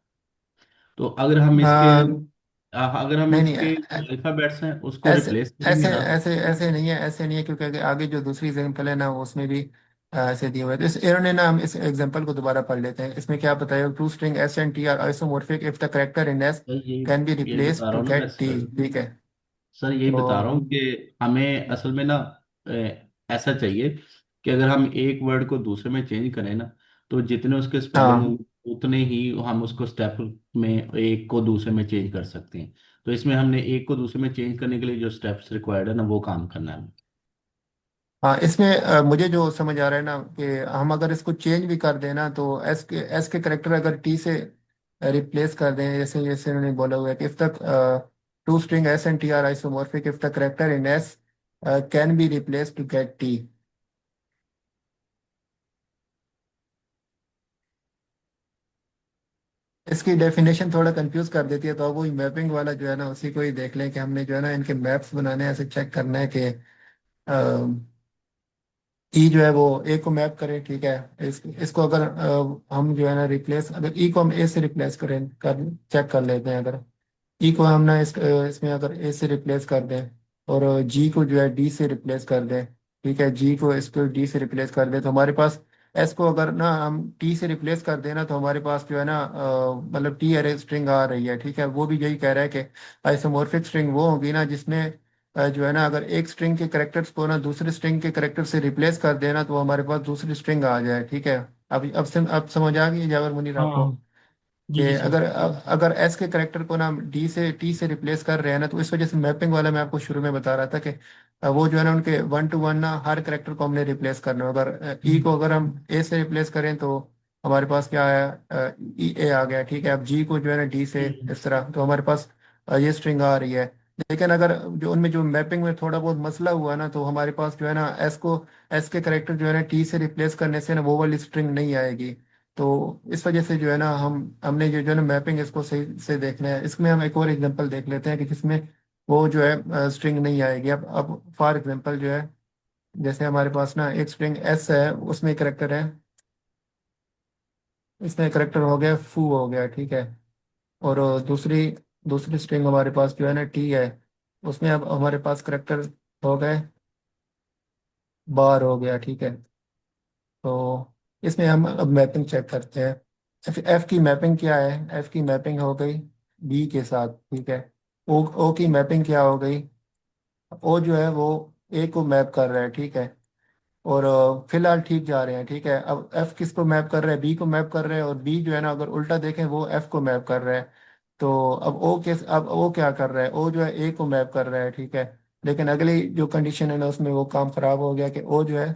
तो अगर हम नहीं नहीं, इसके जो अल्फाबेट्स हैं उसको ऐसे रिप्लेस करेंगे ऐसे ना। ऐसे ऐसे नहीं है, ऐसे नहीं है, क्योंकि आगे जो दूसरी एग्जाम्पल है ना उसमें भी ऐसे दिए हुए हैं। तो इस इन्होंने ना, हम इस एग्जाम्पल को दोबारा पढ़ लेते हैं। इसमें क्या बताया, two string S and T are isomorphic if the character in S sir can be यही रिप्लेस बता रहा टू हूँ ना मैं गेट टी, सर। ठीक है। सर यही बता रहा तो हूँ कि हमें असल में ना ऐसा चाहिए कि अगर हम एक वर्ड को दूसरे में चेंज करें ना, तो जितने उसके स्पेलिंग हाँ, होंगे उतने ही हम उसको स्टेप में एक को दूसरे में चेंज कर सकते हैं। तो इसमें हमने एक को दूसरे में चेंज करने के लिए जो स्टेप्स रिक्वायर्ड है ना वो काम करना है। हाँ, इसमें मुझे जो समझ आ रहा है ना कि हम अगर इसको चेंज भी कर देना, तो एस के करेक्टर अगर टी से रिप्लेस कर दें, जैसे जैसे उन्होंने बोला हुआ है कि इफ तक two string S and T are isomorphic if the character in S can be replace to get T. इसकी डेफिनेशन थोड़ा कंफ्यूज कर देती है, तो अब वही मैपिंग वाला जो है ना उसी को ही देख लें कि हमने जो है ना इनके मैप्स बनाने हैं, ऐसे चेक करना है कि ई जो है वो ए को मैप करें, ठीक है। इसको अगर हम जो है ना रिप्लेस, अगर ई को हम ए से रिप्लेस करें, कर चेक कर लेते हैं। अगर ई को हम ना इसमें अगर ए से रिप्लेस कर दें और जी को जो है डी से रिप्लेस कर दें, ठीक है, जी को इसको डी से रिप्लेस कर दें, तो हमारे पास एस को अगर ना हम टी से रिप्लेस कर देना, तो हमारे पास जो है ना मतलब टी अरे स्ट्रिंग आ रही है, ठीक है। वो भी यही कह रहा है कि आइसोमॉर्फिक स्ट्रिंग वो होगी ना जिसमें जो है ना अगर एक स्ट्रिंग के करेक्टर्स को ना दूसरे स्ट्रिंग के करेक्टर से रिप्लेस कर देना, तो हमारे पास दूसरी स्ट्रिंग आ जाए, ठीक है। अब समझ आ गई जावर मुनीर हाँ आपको, हाँ। कि जी जी सर। अगर एस के करेक्टर को ना हम डी से टी से रिप्लेस कर रहे हैं ना, तो इस वजह से मैपिंग वाला मैं आपको शुरू में बता रहा था कि वो जो है ना उनके वन टू वन ना हर करेक्टर को हमने रिप्लेस करना है। अगर ई हम्म, को अगर हम ए से रिप्लेस करें, तो हमारे पास क्या आया, ई ए आ गया, ठीक है। अब जी को जो है ना डी से, हम्म, इस तरह तो हमारे पास ये स्ट्रिंग आ रही है। लेकिन अगर जो उनमें जो मैपिंग में थोड़ा बहुत मसला हुआ ना, तो हमारे पास जो है ना एस के करेक्टर जो है ना टी से रिप्लेस करने से ना वो वाली स्ट्रिंग नहीं आएगी। तो इस वजह से जो है ना हमने जो जो है ना मैपिंग इसको सही से देखना है। इसमें हम एक और एग्जांपल देख लेते हैं कि जिसमें वो जो है स्ट्रिंग नहीं आएगी। अब फॉर एग्जांपल जो है, जैसे हमारे पास ना एक स्ट्रिंग एस है, उसमें करेक्टर है इसमें करेक्टर हो गया फू हो गया, ठीक है। और दूसरी दूसरी स्ट्रिंग हमारे पास जो है ना टी है, उसमें अब हमारे पास करेक्टर हो गए बार हो गया, ठीक है। तो इसमें हम अब मैपिंग चेक करते हैं। एफ की मैपिंग क्या है, एफ की मैपिंग हो गई बी के साथ, ठीक है। ओ की मैपिंग क्या हो गई, ओ जो है वो ए को मैप कर रहा है, ठीक है। और फिलहाल ठीक जा रहे हैं, ठीक है। अब एफ किसको मैप कर रहा है, बी को मैप कर रहे हैं, और बी जो है ना अगर उल्टा देखें वो एफ को मैप कर रहा है। तो अब ओ क्या कर रहा है, ओ जो है ए को मैप कर रहा है, ठीक है। लेकिन अगली जो कंडीशन है ना उसमें वो काम खराब हो गया कि ओ जो है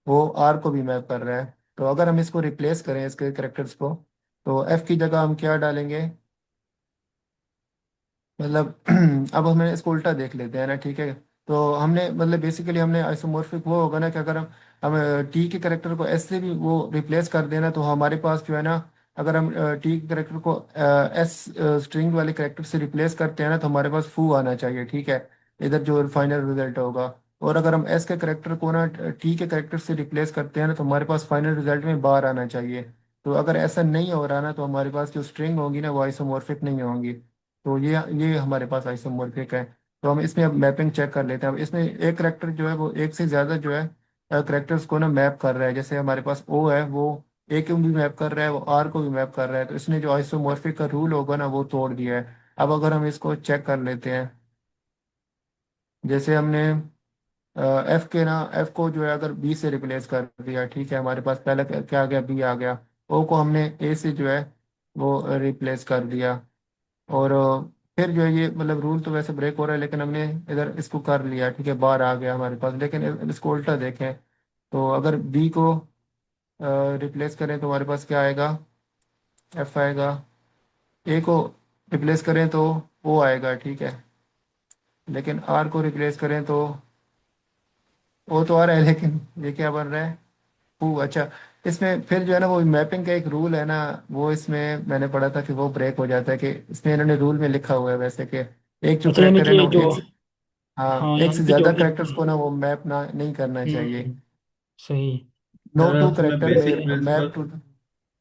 वो आर को भी मैप कर रहा है। तो अगर हम इसको रिप्लेस करें इसके करेक्टर्स को, तो एफ की जगह हम क्या डालेंगे, मतलब अब हमें इसको उल्टा देख लेते हैं ना, ठीक है। तो हमने मतलब बेसिकली हमने आइसोमॉर्फिक वो होगा ना कि अगर हम टी के करेक्टर को एस से भी वो रिप्लेस कर देना, तो हमारे पास जो है ना, अगर हम टी के करेक्टर को एस स्ट्रिंग वाले करेक्टर से रिप्लेस करते हैं ना, तो हमारे पास फू आना चाहिए, ठीक है। इधर जो फाइनल रिजल्ट होगा। और अगर हम एस के करेक्टर को ना टी के करेक्टर से रिप्लेस करते हैं ना, तो हमारे पास फाइनल रिजल्ट में बार आना चाहिए। तो अगर ऐसा नहीं हो रहा ना, तो हमारे पास जो स्ट्रिंग होगी ना वो आइसोमॉर्फिक नहीं होंगी। तो ये हमारे पास आइसोमॉर्फिक है। तो हम इसमें अब मैपिंग चेक कर लेते हैं। अब इसमें एक करेक्टर जो है वो एक से ज़्यादा जो है करेक्टर्स को ना मैप कर रहा है। जैसे हमारे पास ओ है, वो ए को भी मैप कर रहा है, वो आर को भी मैप कर रहा है। तो इसने जो आइसोमॉर्फिक का रूल होगा ना वो तोड़ दिया है। अब अगर हम इसको चेक कर लेते हैं, जैसे हमने एफ के ना एफ को जो है अगर बी से रिप्लेस कर दिया, ठीक है। हमारे पास पहले क्या आ गया, बी आ गया। ओ को हमने ए से जो है वो रिप्लेस कर दिया। और फिर जो है ये मतलब रूल तो वैसे ब्रेक हो रहा है, लेकिन हमने इधर इसको कर लिया, ठीक है। बार आ गया हमारे पास। लेकिन इसको उल्टा देखें, तो अगर बी को रिप्लेस करें तो हमारे पास क्या आएगा, एफ आएगा। ए को रिप्लेस करें तो ओ आएगा, ठीक है। लेकिन आर को रिप्लेस करें तो ओ तो आ रहा है, लेकिन ये क्या बन रहा है, ओ। अच्छा, इसमें फिर जो है ना वो मैपिंग का एक रूल है ना, वो इसमें मैंने पढ़ा था कि वो ब्रेक हो जाता है। कि इसमें इन्होंने रूल में लिखा हुआ है वैसे कि एक जो अच्छा यानी करेक्टर है कि ना वो जो, हाँ हाँ एक यहाँ से पे जो ज्यादा एक, करेक्टर्स को ना वो मैप ना नहीं करना चाहिए। सही। नो सर टू उसमें करेक्टर बेसिक में मैप प्रिंसिपल टू।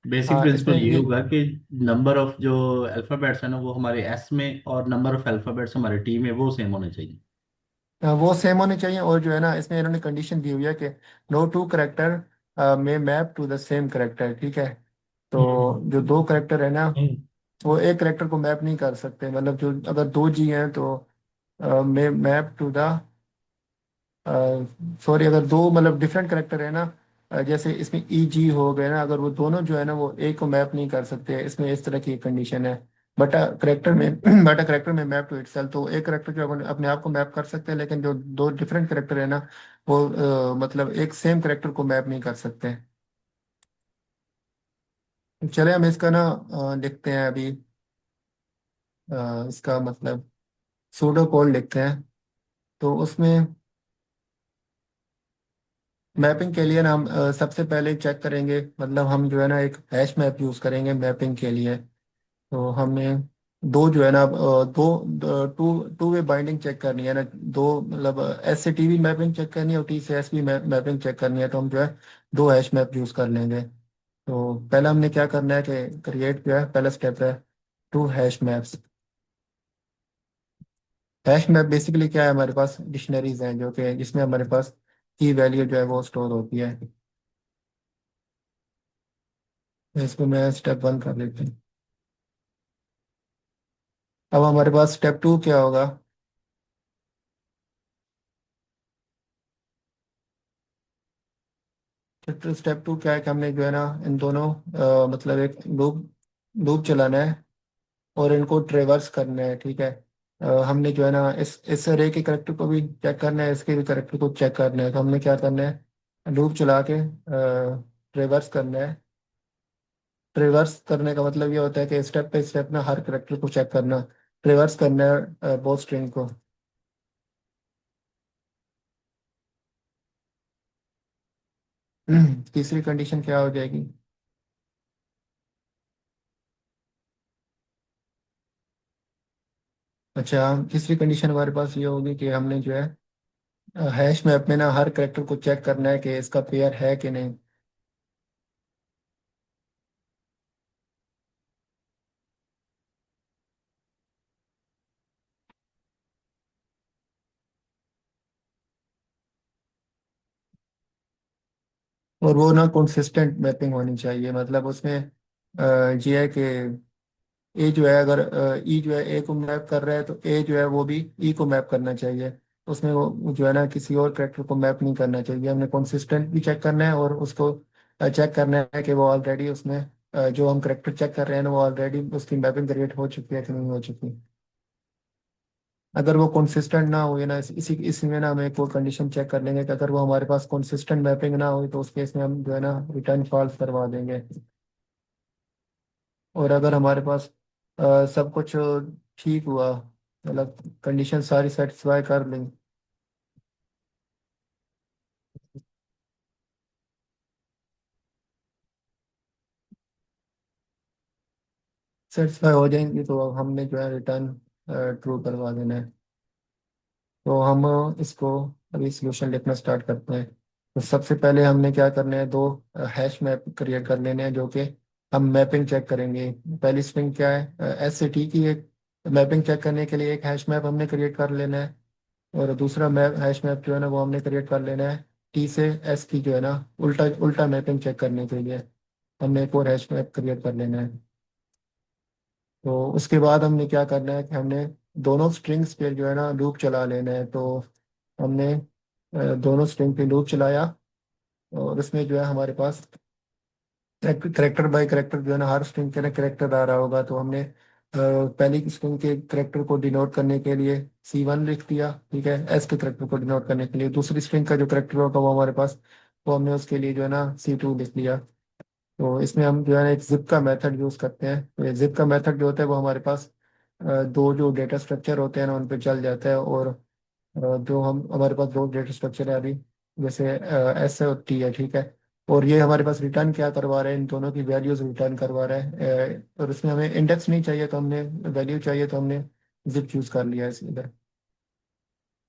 बेसिक हाँ प्रिंसिपल इसमें ये ये होगा कि नंबर ऑफ जो अल्फाबेट्स है ना वो हमारे एस में, और नंबर ऑफ अल्फाबेट्स हमारे टी में वो सेम होने चाहिए। वो सेम होने चाहिए। और जो है ना इसमें इन्होंने कंडीशन दी हुई है कि नो टू करेक्टर में map to the same character, ठीक है। तो हम्म। जो दो करेक्टर है ना सही। वो एक करेक्टर को मैप नहीं कर सकते। मतलब जो अगर दो जी हैं तो मैप टू द, सॉरी, अगर दो मतलब डिफरेंट करेक्टर है ना, जैसे इसमें ई जी हो गए ना, अगर वो दोनों जो है ना वो एक को मैप नहीं कर सकते। इसमें इस तरह की कंडीशन है। बट करेक्टर में बट करेक्टर में मैप टू इटसेल्फ, तो एक करेक्टर जो अपने आप को मैप कर सकते हैं, लेकिन जो दो डिफरेंट करेक्टर है ना वो मतलब एक सेम करेक्टर को मैप नहीं कर सकते। चले हम इसका ना लिखते हैं अभी, इसका मतलब सूडो कोड लिखते हैं। तो उसमें मैपिंग के लिए ना हम सबसे पहले चेक करेंगे, मतलब हम जो है ना एक हैश मैप यूज़ करेंगे मैपिंग के लिए। तो हमें दो जो है ना दो to two way binding check करनी है ना। दो मतलब एस से टी भी मैपिंग चेक करनी है और टी से एस भी मैपिंग चेक करनी है। तो हम जो है दो हैश मैप यूज़ कर लेंगे। तो पहला हमने क्या करना है कि क्रिएट जो है पहला स्टेप है two hash maps. Hash map basically क्या है, हमारे पास डिक्शनरीज हैं जो कि जिसमें हमारे पास की वैल्यू जो है वो स्टोर होती है। तो इसको मैं स्टेप वन कर लेती हूँ। अब हमारे पास स्टेप टू क्या होगा। स्टेप टू क्या है कि हमने जो है ना इन दोनों मतलब एक लूप लूप चलाना है और इनको ट्रेवर्स करना है, ठीक है। हमने जो है ना इस रे के करेक्टर को भी चेक करना है, इसके भी करेक्टर को चेक करना है। तो हमने क्या करना है, लूप चला के ट्रेवर्स करना है। ट्रेवर्स करने का मतलब ये होता है कि स्टेप बाई स्टेप ना हर करेक्टर को चेक करना, ट्रेवर्स करना है बोथ स्ट्रिंग को। तीसरी कंडीशन क्या हो जाएगी। अच्छा, तीसरी कंडीशन हमारे पास ये होगी कि हमने जो है हैश मैप में ना हर करेक्टर को चेक करना है कि इसका पेयर है कि नहीं। और वो ना कंसिस्टेंट मैपिंग होनी चाहिए, मतलब उसमें ये है कि ए जो है, अगर ई जो है ए को मैप कर रहा है तो ए जो है वो भी ई को मैप करना चाहिए। उसमें वो जो है ना किसी और करेक्टर को मैप नहीं करना चाहिए। हमने कंसिस्टेंट भी चेक करना है और उसको चेक करना है कि वो ऑलरेडी उसमें जो हम करेक्टर चेक कर रहे हैं ना वो ऑलरेडी उसकी मैपिंग क्रिएट हो चुकी है कि नहीं हो चुकी। अगर वो कंसिस्टेंट ना हुई ना, इसी इसी में ना हमें कोई कंडीशन चेक कर लेंगे कि अगर वो हमारे पास कंसिस्टेंट मैपिंग ना हुई तो उस केस में हम जो है ना रिटर्न फॉल्स करवा देंगे। और अगर हमारे पास सब कुछ ठीक हुआ, मतलब कंडीशन सारी सेटिस्फाई कर ली, सेटिस्फाई हो जाएंगी तो अब हमने जो है रिटर्न ट्रू करवा देना है। तो हम इसको अभी सॉल्यूशन लिखना स्टार्ट करते हैं। तो सबसे पहले हमने क्या करना है, दो हैश मैप क्रिएट कर लेने हैं जो कि हम मैपिंग चेक करेंगे। पहली स्ट्रिंग क्या है, एस से टी की एक मैपिंग चेक करने के लिए एक हैश मैप हमने क्रिएट कर लेना है। और दूसरा मैप हैश मैप जो है ना वो हमने क्रिएट कर लेना है टी से एस की जो है ना उल्टा उल्टा मैपिंग चेक करने के लिए हमने एक और हैश मैप क्रिएट कर लेना है। तो उसके बाद हमने क्या करना है कि हमने दोनों स्ट्रिंग्स पे जो है ना लूप चला लेना है। तो हमने दोनों स्ट्रिंग पे लूप चलाया और उसमें जो है हमारे पास करेक्टर बाय करेक्टर जो है ना हर स्ट्रिंग के ना करेक्टर आ रहा होगा। तो हमने पहली स्ट्रिंग के करेक्टर को डिनोट करने के लिए C1 लिख दिया, ठीक है, एस के करेक्टर को डिनोट करने के लिए। दूसरी स्ट्रिंग का जो करेक्टर होगा वो हमारे पास, वो हमने उसके लिए जो है ना C2 लिख लिया। तो इसमें हम जो है ना एक जिप का मेथड यूज करते हैं। तो ये जिप का मेथड जो होता है वो हमारे पास दो जो डेटा स्ट्रक्चर होते हैं ना उन पे चल जाता है। और जो हम हमारे पास दो डेटा स्ट्रक्चर है अभी, जैसे एस और टी है, ठीक है। और ये हमारे पास रिटर्न क्या करवा रहे हैं, इन दोनों की वैल्यूज रिटर्न करवा रहा है। और इसमें हमें इंडेक्स नहीं चाहिए तो हमने वैल्यू चाहिए तो हमने जिप यूज कर लिया है इधर।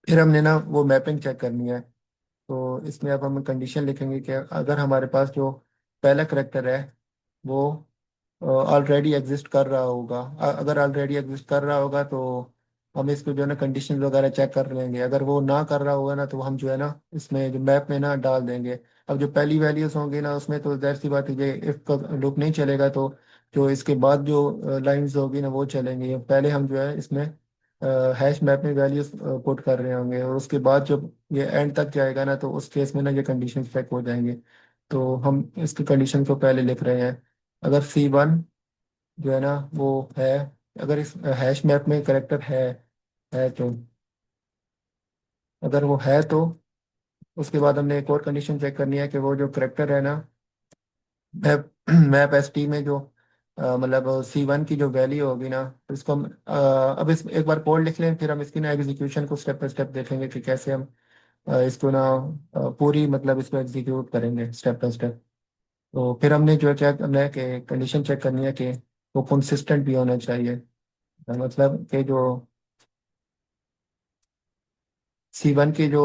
फिर हमने ना वो मैपिंग चेक करनी है। तो इसमें अब हम कंडीशन लिखेंगे कि अगर हमारे पास जो पहला करेक्टर है वो ऑलरेडी एग्जिस्ट कर रहा होगा, अगर ऑलरेडी एग्जिस्ट कर रहा होगा तो हम इसको जो है ना कंडीशन वगैरह चेक कर लेंगे। अगर वो ना कर रहा होगा ना तो हम जो है ना इसमें जो मैप में ना डाल देंगे। अब जो पहली वैल्यूज होंगी ना उसमें तो जाहिर सी बात है ये इफ का लूप नहीं चलेगा। तो जो इसके बाद जो लाइंस होगी ना वो चलेंगी। पहले हम जो है इसमें हैश मैप में वैल्यूज पुट कर रहे होंगे और उसके बाद जब ये एंड तक जाएगा ना तो उस केस में ना ये कंडीशन चेक हो जाएंगे। तो हम इसकी कंडीशन को पहले लिख रहे हैं। अगर C1 जो है ना वो है, अगर इस हैश मैप में करेक्टर है तो, अगर वो है तो उसके बाद हमने एक और कंडीशन चेक करनी है कि वो जो करेक्टर है ना मैप मैप एस टी में जो मतलब C1 की जो वैल्यू होगी ना तो इसको हम अब इस एक बार कोड लिख लें, फिर हम इसकी ना एग्जीक्यूशन को स्टेप बाय स्टेप देखेंगे कि कैसे हम इसको ना पूरी मतलब इसको एग्जीक्यूट करेंगे स्टेप बाय स्टेप। तो फिर हमने जो है क्या करना है कि कंडीशन चेक करनी है कि वो कंसिस्टेंट भी होना चाहिए। मतलब कि जो C1 की जो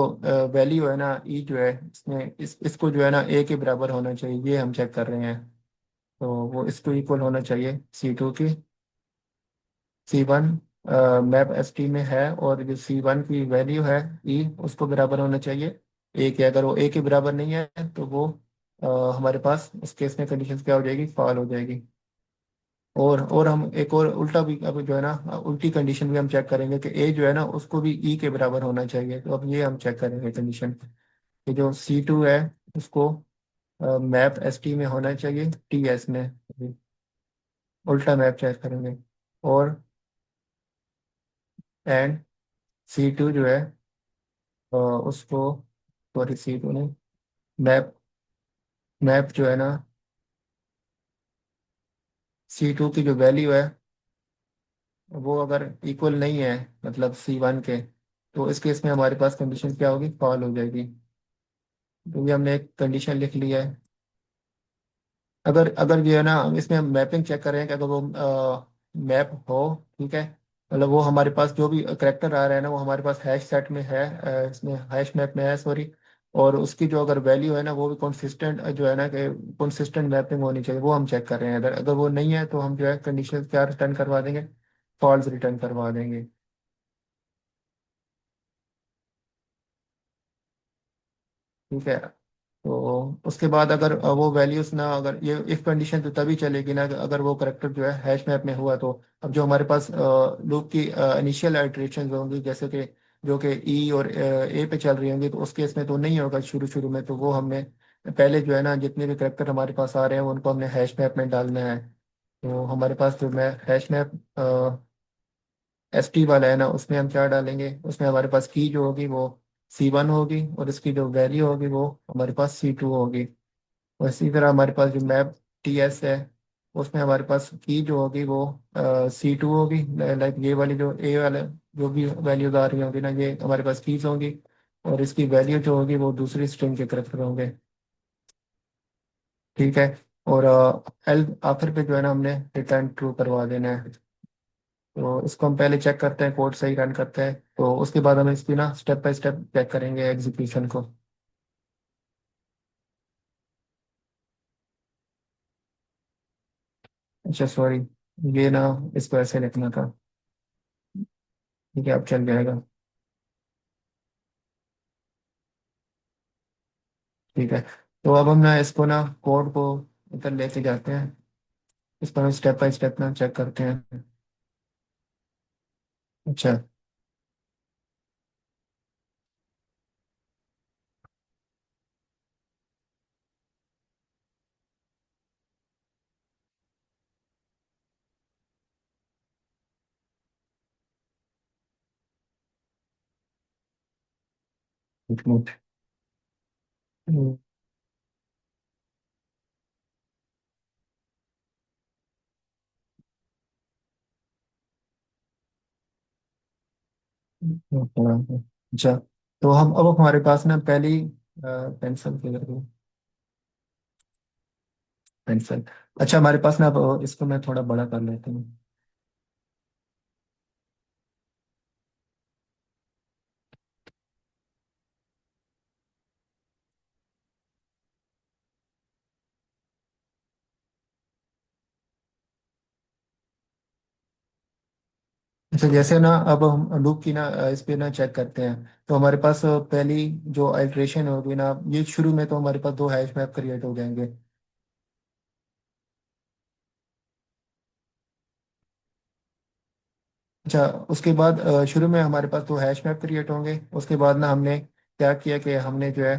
वैल्यू है ना ई जो है इसमें इसको जो है ना ए के बराबर होना चाहिए, ये हम चेक कर रहे हैं। तो वो इसको इक्वल होना चाहिए C2 की। C1 मैप एस टी में है और जो C1 की वैल्यू है ई उसको बराबर होना चाहिए ए के। अगर वो ए के बराबर नहीं है तो वो हमारे पास उस केस में कंडीशन क्या हो जाएगी, फॉल हो जाएगी। और हम एक और उल्टा भी अब जो है ना उल्टी कंडीशन भी हम चेक करेंगे कि ए जो है ना उसको भी ई के बराबर होना चाहिए। तो अब ये हम चेक करेंगे कंडीशन कि जो C2 है उसको मैप एस टी में होना चाहिए टी एस में। उल्टा मैप चेक करेंगे। और एंड C2 जो है उसको, सॉरी C2 नहीं, मैप मैप जो है ना C2 की जो वैल्यू है वो अगर इक्वल नहीं है मतलब C1 के, तो इस केस में हमारे पास कंडीशन क्या होगी, फॉल हो जाएगी। तो ये हमने एक कंडीशन लिख ली है। अगर अगर जो है ना हम इसमें मैपिंग चेक कर रहे हैं कि अगर वो मैप हो, ठीक है, मतलब वो हमारे पास जो भी करेक्टर आ रहा है ना वो हमारे पास हैश सेट में है, इसमें हैश मैप में है, सॉरी। और उसकी जो अगर वैल्यू है ना वो भी कंसिस्टेंट जो है ना कि कंसिस्टेंट मैपिंग होनी चाहिए, वो हम चेक कर रहे हैं। अगर अगर वो नहीं है तो हम जो है कंडीशन क्या रिटर्न करवा देंगे, फॉल्स रिटर्न करवा देंगे। ठीक है। तो उसके बाद अगर वो वैल्यूज ना, अगर ये इफ कंडीशन तो तभी चलेगी ना अगर वो करेक्टर जो है हैश मैप में हुआ। तो अब जो हमारे पास लूप की इनिशियल आइटरेशन होंगी, जैसे कि जो कि ई और ए पे चल रही होंगी, तो उस केस में तो नहीं होगा शुरू शुरू में। तो वो हमने पहले जो है ना, जितने भी करेक्टर हमारे पास आ रहे हैं उनको हमने हैश मैप में डालना है। तो हमारे पास जो मैं हैश मैप एस टी वाला है ना, उसमें हम क्या डालेंगे, उसमें हमारे पास की जो होगी वो C1 होगी, और इसकी जो वैल्यू होगी वो हमारे पास C2 होगी। और इसी तरह हमारे पास जो मैप TS है, उसमें हमारे पास की जो होगी वो C2 होगी। लाइक ये वाली जो ए वाला जो भी वैल्यूज आ रही होंगी ना, ये हमारे पास कीज होंगी। और इसकी वैल्यू जो होगी वो दूसरी स्ट्रिंग के करेक्टर होंगे। ठीक है। और एल आखिर पे जो है ना, हमने रिटर्न ट्रू करवा देना है। तो इसको हम पहले चेक करते हैं, कोड सही रन करते हैं, तो उसके बाद हम इसकी ना स्टेप बाय स्टेप चेक करेंगे एग्जीक्यूशन को। अच्छा सॉरी, ये ना इसको ऐसे लिखना था। ठीक है, अब चल जाएगा। ठीक है। तो अब हम ना इसको ना कोड को इधर लेके जाते हैं, इसको हम स्टेप बाय स्टेप ना चेक करते हैं। अच्छा। एक मिनट। हम्म, अच्छा। तो हम अब हमारे पास ना पहली पेंसिल की जरूरत, पेंसिल। अच्छा, हमारे पास ना अब इसको मैं थोड़ा बड़ा कर लेता हूँ। अच्छा, जैसे ना अब हम लूप की ना इस पे ना चेक करते हैं, तो हमारे पास पहली जो अल्ट्रेशन होगी ना, ये शुरू में तो हमारे पास दो हैश मैप क्रिएट हो जाएंगे। अच्छा, उसके बाद शुरू में हमारे पास दो हैश मैप क्रिएट होंगे। उसके बाद ना हमने क्या किया कि हमने जो है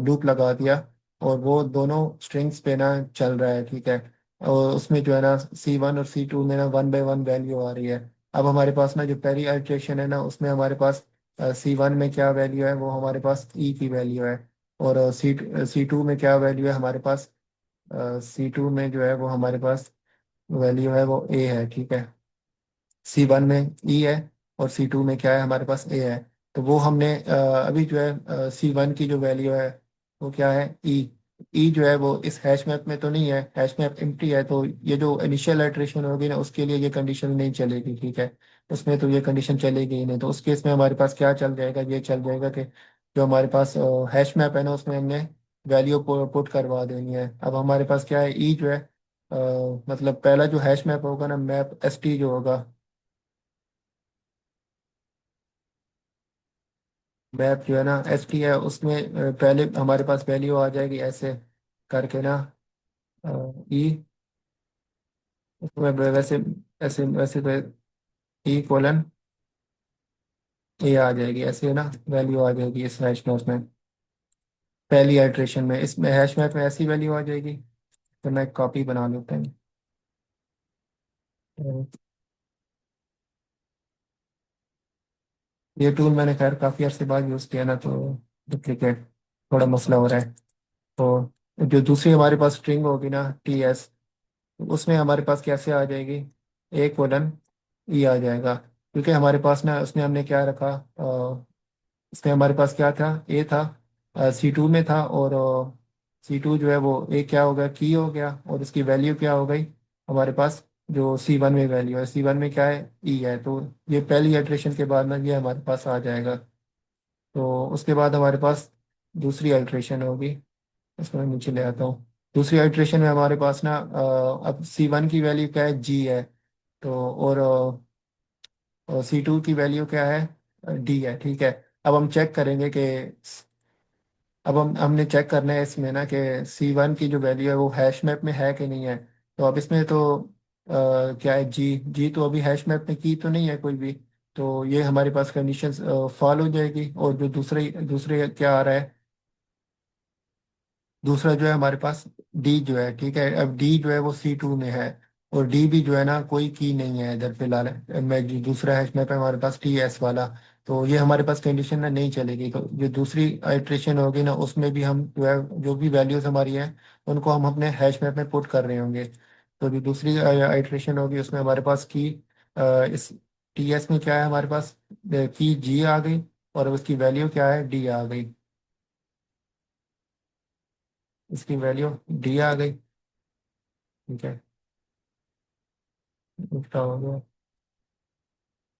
लूप लगा दिया, और वो दोनों स्ट्रिंग्स पे ना चल रहा है। ठीक है। और उसमें जो है ना C1 और C2 में ना 1 बाय 1 वैल्यू आ रही है। अब हमारे पास ना जो पहली अल्ट्रेशन है ना, उसमें हमारे पास C1 में क्या वैल्यू है, वो हमारे पास ई की वैल्यू है। और C2 में क्या वैल्यू है हमारे पास, C2 में जो है वो हमारे पास वैल्यू है वो ए है। ठीक है। C1 में ई है, और C2 में क्या है हमारे पास ए है। तो वो हमने अभी जो है C1 की जो वैल्यू है वो क्या है, ई। ई जो है वो इस हैश मैप में तो नहीं है, हैश मैप एम्प्टी है। तो ये जो इनिशियल इटरेशन होगी ना, उसके लिए ये कंडीशन नहीं चलेगी। ठीक है। उसमें तो ये कंडीशन चलेगी ही नहीं। तो उस केस में हमारे पास क्या चल जाएगा, ये चल जाएगा कि जो हमारे पास हैश मैप है ना, उसमें हमने वैल्यू पुट करवा देनी है। अब हमारे पास क्या है, ई जो है मतलब पहला जो हैश मैप होगा ना, मैप ST जो होगा, मैप जो है ना ST है, उसमें पहले हमारे पास वैल्यू आ जाएगी ऐसे करके ना, ई, उसमें वैसे ऐसे वैसे तो E:, ए आ जाएगी ऐसे ना, वैल्यू आ जाएगी इस हैश मैप में पहली आइट्रेशन में। इसमें हैश मैप में ऐसी वैल्यू आ जाएगी। तो मैं कॉपी बना लेता हूँ। तो ये टूल मैंने खैर काफ़ी अर्से बाद यूज़ किया ना, तो डुप्लीकेट थोड़ा मसला हो रहा है। तो जो दूसरी हमारे पास स्ट्रिंग होगी ना TS, उसमें हमारे पास कैसे आ जाएगी, A:, आ जाएगा। क्योंकि हमारे पास ना उसमें हमने क्या रखा, उसमें हमारे पास क्या था, ए था, C2 में था। और C2 जो है वो ए क्या हो गया, की हो गया। और इसकी वैल्यू क्या हो गई हमारे पास, जो C1 में वैल्यू है, C1 में क्या है, ई है। तो ये पहली अल्ट्रेशन के बाद ना ये हमारे पास आ जाएगा। तो उसके बाद हमारे पास दूसरी अल्ट्रेशन होगी, इसको मैं नीचे ले आता हूँ। दूसरी आइट्रेशन में हमारे पास ना अब C1 की वैल्यू क्या है, जी है। तो और C2 की वैल्यू क्या है, डी है। ठीक है। अब हम चेक करेंगे कि अब हमने चेक करना है इसमें ना कि C1 की जो वैल्यू है वो हैश मैप में है कि नहीं है। तो अब इसमें तो क्या है, जी जी तो अभी हैश मैप में की तो नहीं है कोई भी। तो ये हमारे पास कंडीशंस फॉल हो जाएगी। और जो दूसरे दूसरे क्या आ रहा है, दूसरा जो है हमारे पास डी जो है, ठीक है, अब डी जो है वो C2 में है। और डी भी जो है ना कोई की नहीं है इधर फिलहाल। मैं जो दूसरा हैश मैप है हमारे पास TS वाला। तो ये हमारे पास कंडीशन ना नहीं चलेगी। तो जो दूसरी आइट्रेशन होगी ना उसमें भी हम जो है जो भी वैल्यूज हमारी हैं उनको हम अपने हैश मैप में पुट कर रहे होंगे। तो जो दूसरी आइट्रेशन होगी उसमें हमारे पास की इस TS में क्या है हमारे पास, की जी आ गई और उसकी वैल्यू क्या है, डी आ गई। इसकी वैल्यू डी आ गई, ठीक है। इसका हो गया।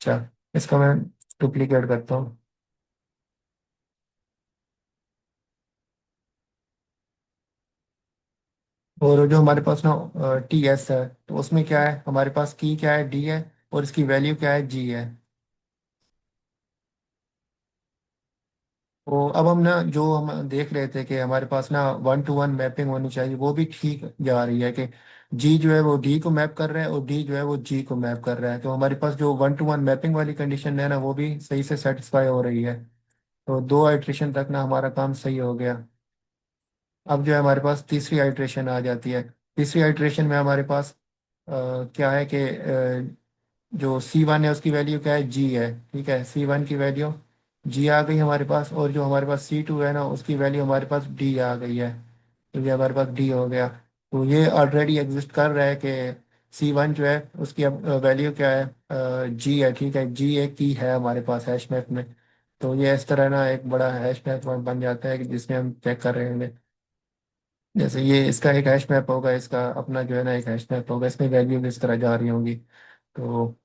अच्छा, इसका मैं डुप्लीकेट करता हूँ। और जो हमारे पास ना TS है तो उसमें क्या है हमारे पास, की क्या है, डी है। और इसकी वैल्यू क्या है, जी है। तो अब हम ना जो हम देख रहे थे कि हमारे पास ना 1 to 1 मैपिंग होनी चाहिए, वो भी ठीक जा रही है कि जी जो है वो डी को मैप कर रहा है और डी जो है वो जी को मैप कर रहा है। तो हमारे पास जो 1 to 1 मैपिंग वाली कंडीशन है ना वो भी सही से सेटिस्फाई हो रही है। तो दो आइट्रेशन तक ना हमारा काम सही हो गया। अब जो है हमारे पास तीसरी आइट्रेशन आ जाती है। तीसरी आइट्रेशन में हमारे पास क्या है कि जो C1 है उसकी वैल्यू क्या है, जी है, ठीक है। C1 की वैल्यू जी आ गई हमारे पास। और जो हमारे पास C2 है ना उसकी वैल्यू हमारे पास डी आ गई है। तो ये हमारे पास डी हो गया। तो ये ऑलरेडी एग्जिस्ट कर रहा है कि C1 जो है उसकी अब वैल्यू क्या है, जी है, ठीक है। जी एक की है हमारे पास हैश मैप में। तो ये इस तरह ना एक बड़ा हैश मैप बन जाता है कि जिसमें हम चेक कर रहे हैं। जैसे ये इसका एक हैश मैप होगा, इसका अपना जो है ना एक हैश मैप होगा, इसमें वैल्यू भी इस तरह जा रही होंगी। तो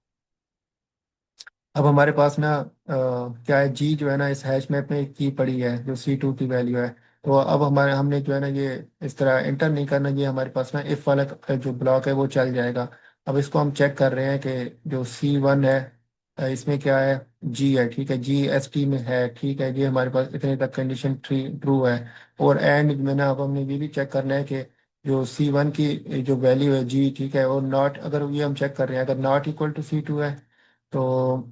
अब हमारे पास ना क्या है, जी जो है ना इस हैश मैप में की पड़ी है जो C2 की वैल्यू है। तो अब हमारे हमने जो है ना ये इस तरह एंटर नहीं करना, ये हमारे पास ना इफ वाला जो ब्लॉक है वो चल जाएगा। अब इसको हम चेक कर रहे हैं कि जो C1 है इसमें क्या है, जी है, ठीक है। GST में है, ठीक है। ये हमारे पास इतने तक कंडीशन ट्रू है। और एंड में ना अब हमने ये भी चेक करना है कि जो C1 की जो वैल्यू है जी, ठीक है। और नॉट, अगर ये हम चेक कर रहे हैं अगर नॉट इक्वल टू C2 है तो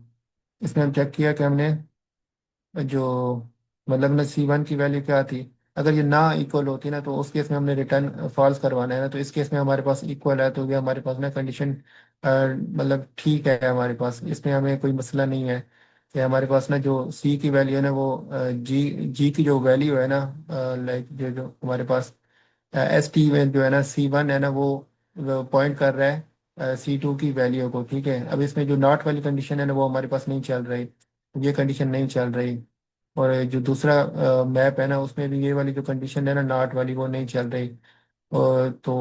इसमें हम चेक किया कि हमने जो मतलब ना C1 की वैल्यू क्या थी, अगर ये ना इक्वल होती ना तो उस केस में हमने रिटर्न फॉल्स करवाना है ना। तो इस केस में हमारे पास इक्वल है तो ये हमारे पास ना कंडीशन मतलब ठीक है हमारे पास, इसमें हमें कोई मसला नहीं है। कि हमारे पास ना जो C की वैल्यू है ना वो जी जी की जो वैल्यू है ना, लाइक जो जो हमारे पास ST में जो है ना C1 है ना वो पॉइंट कर रहा है C2 की वैल्यू को, ठीक है। अब इसमें जो नॉट वाली कंडीशन है ना वो हमारे पास नहीं चल रही, ये कंडीशन नहीं चल रही। और जो दूसरा मैप है ना उसमें भी ये वाली जो कंडीशन है ना नॉट वाली वो नहीं चल रही। और तो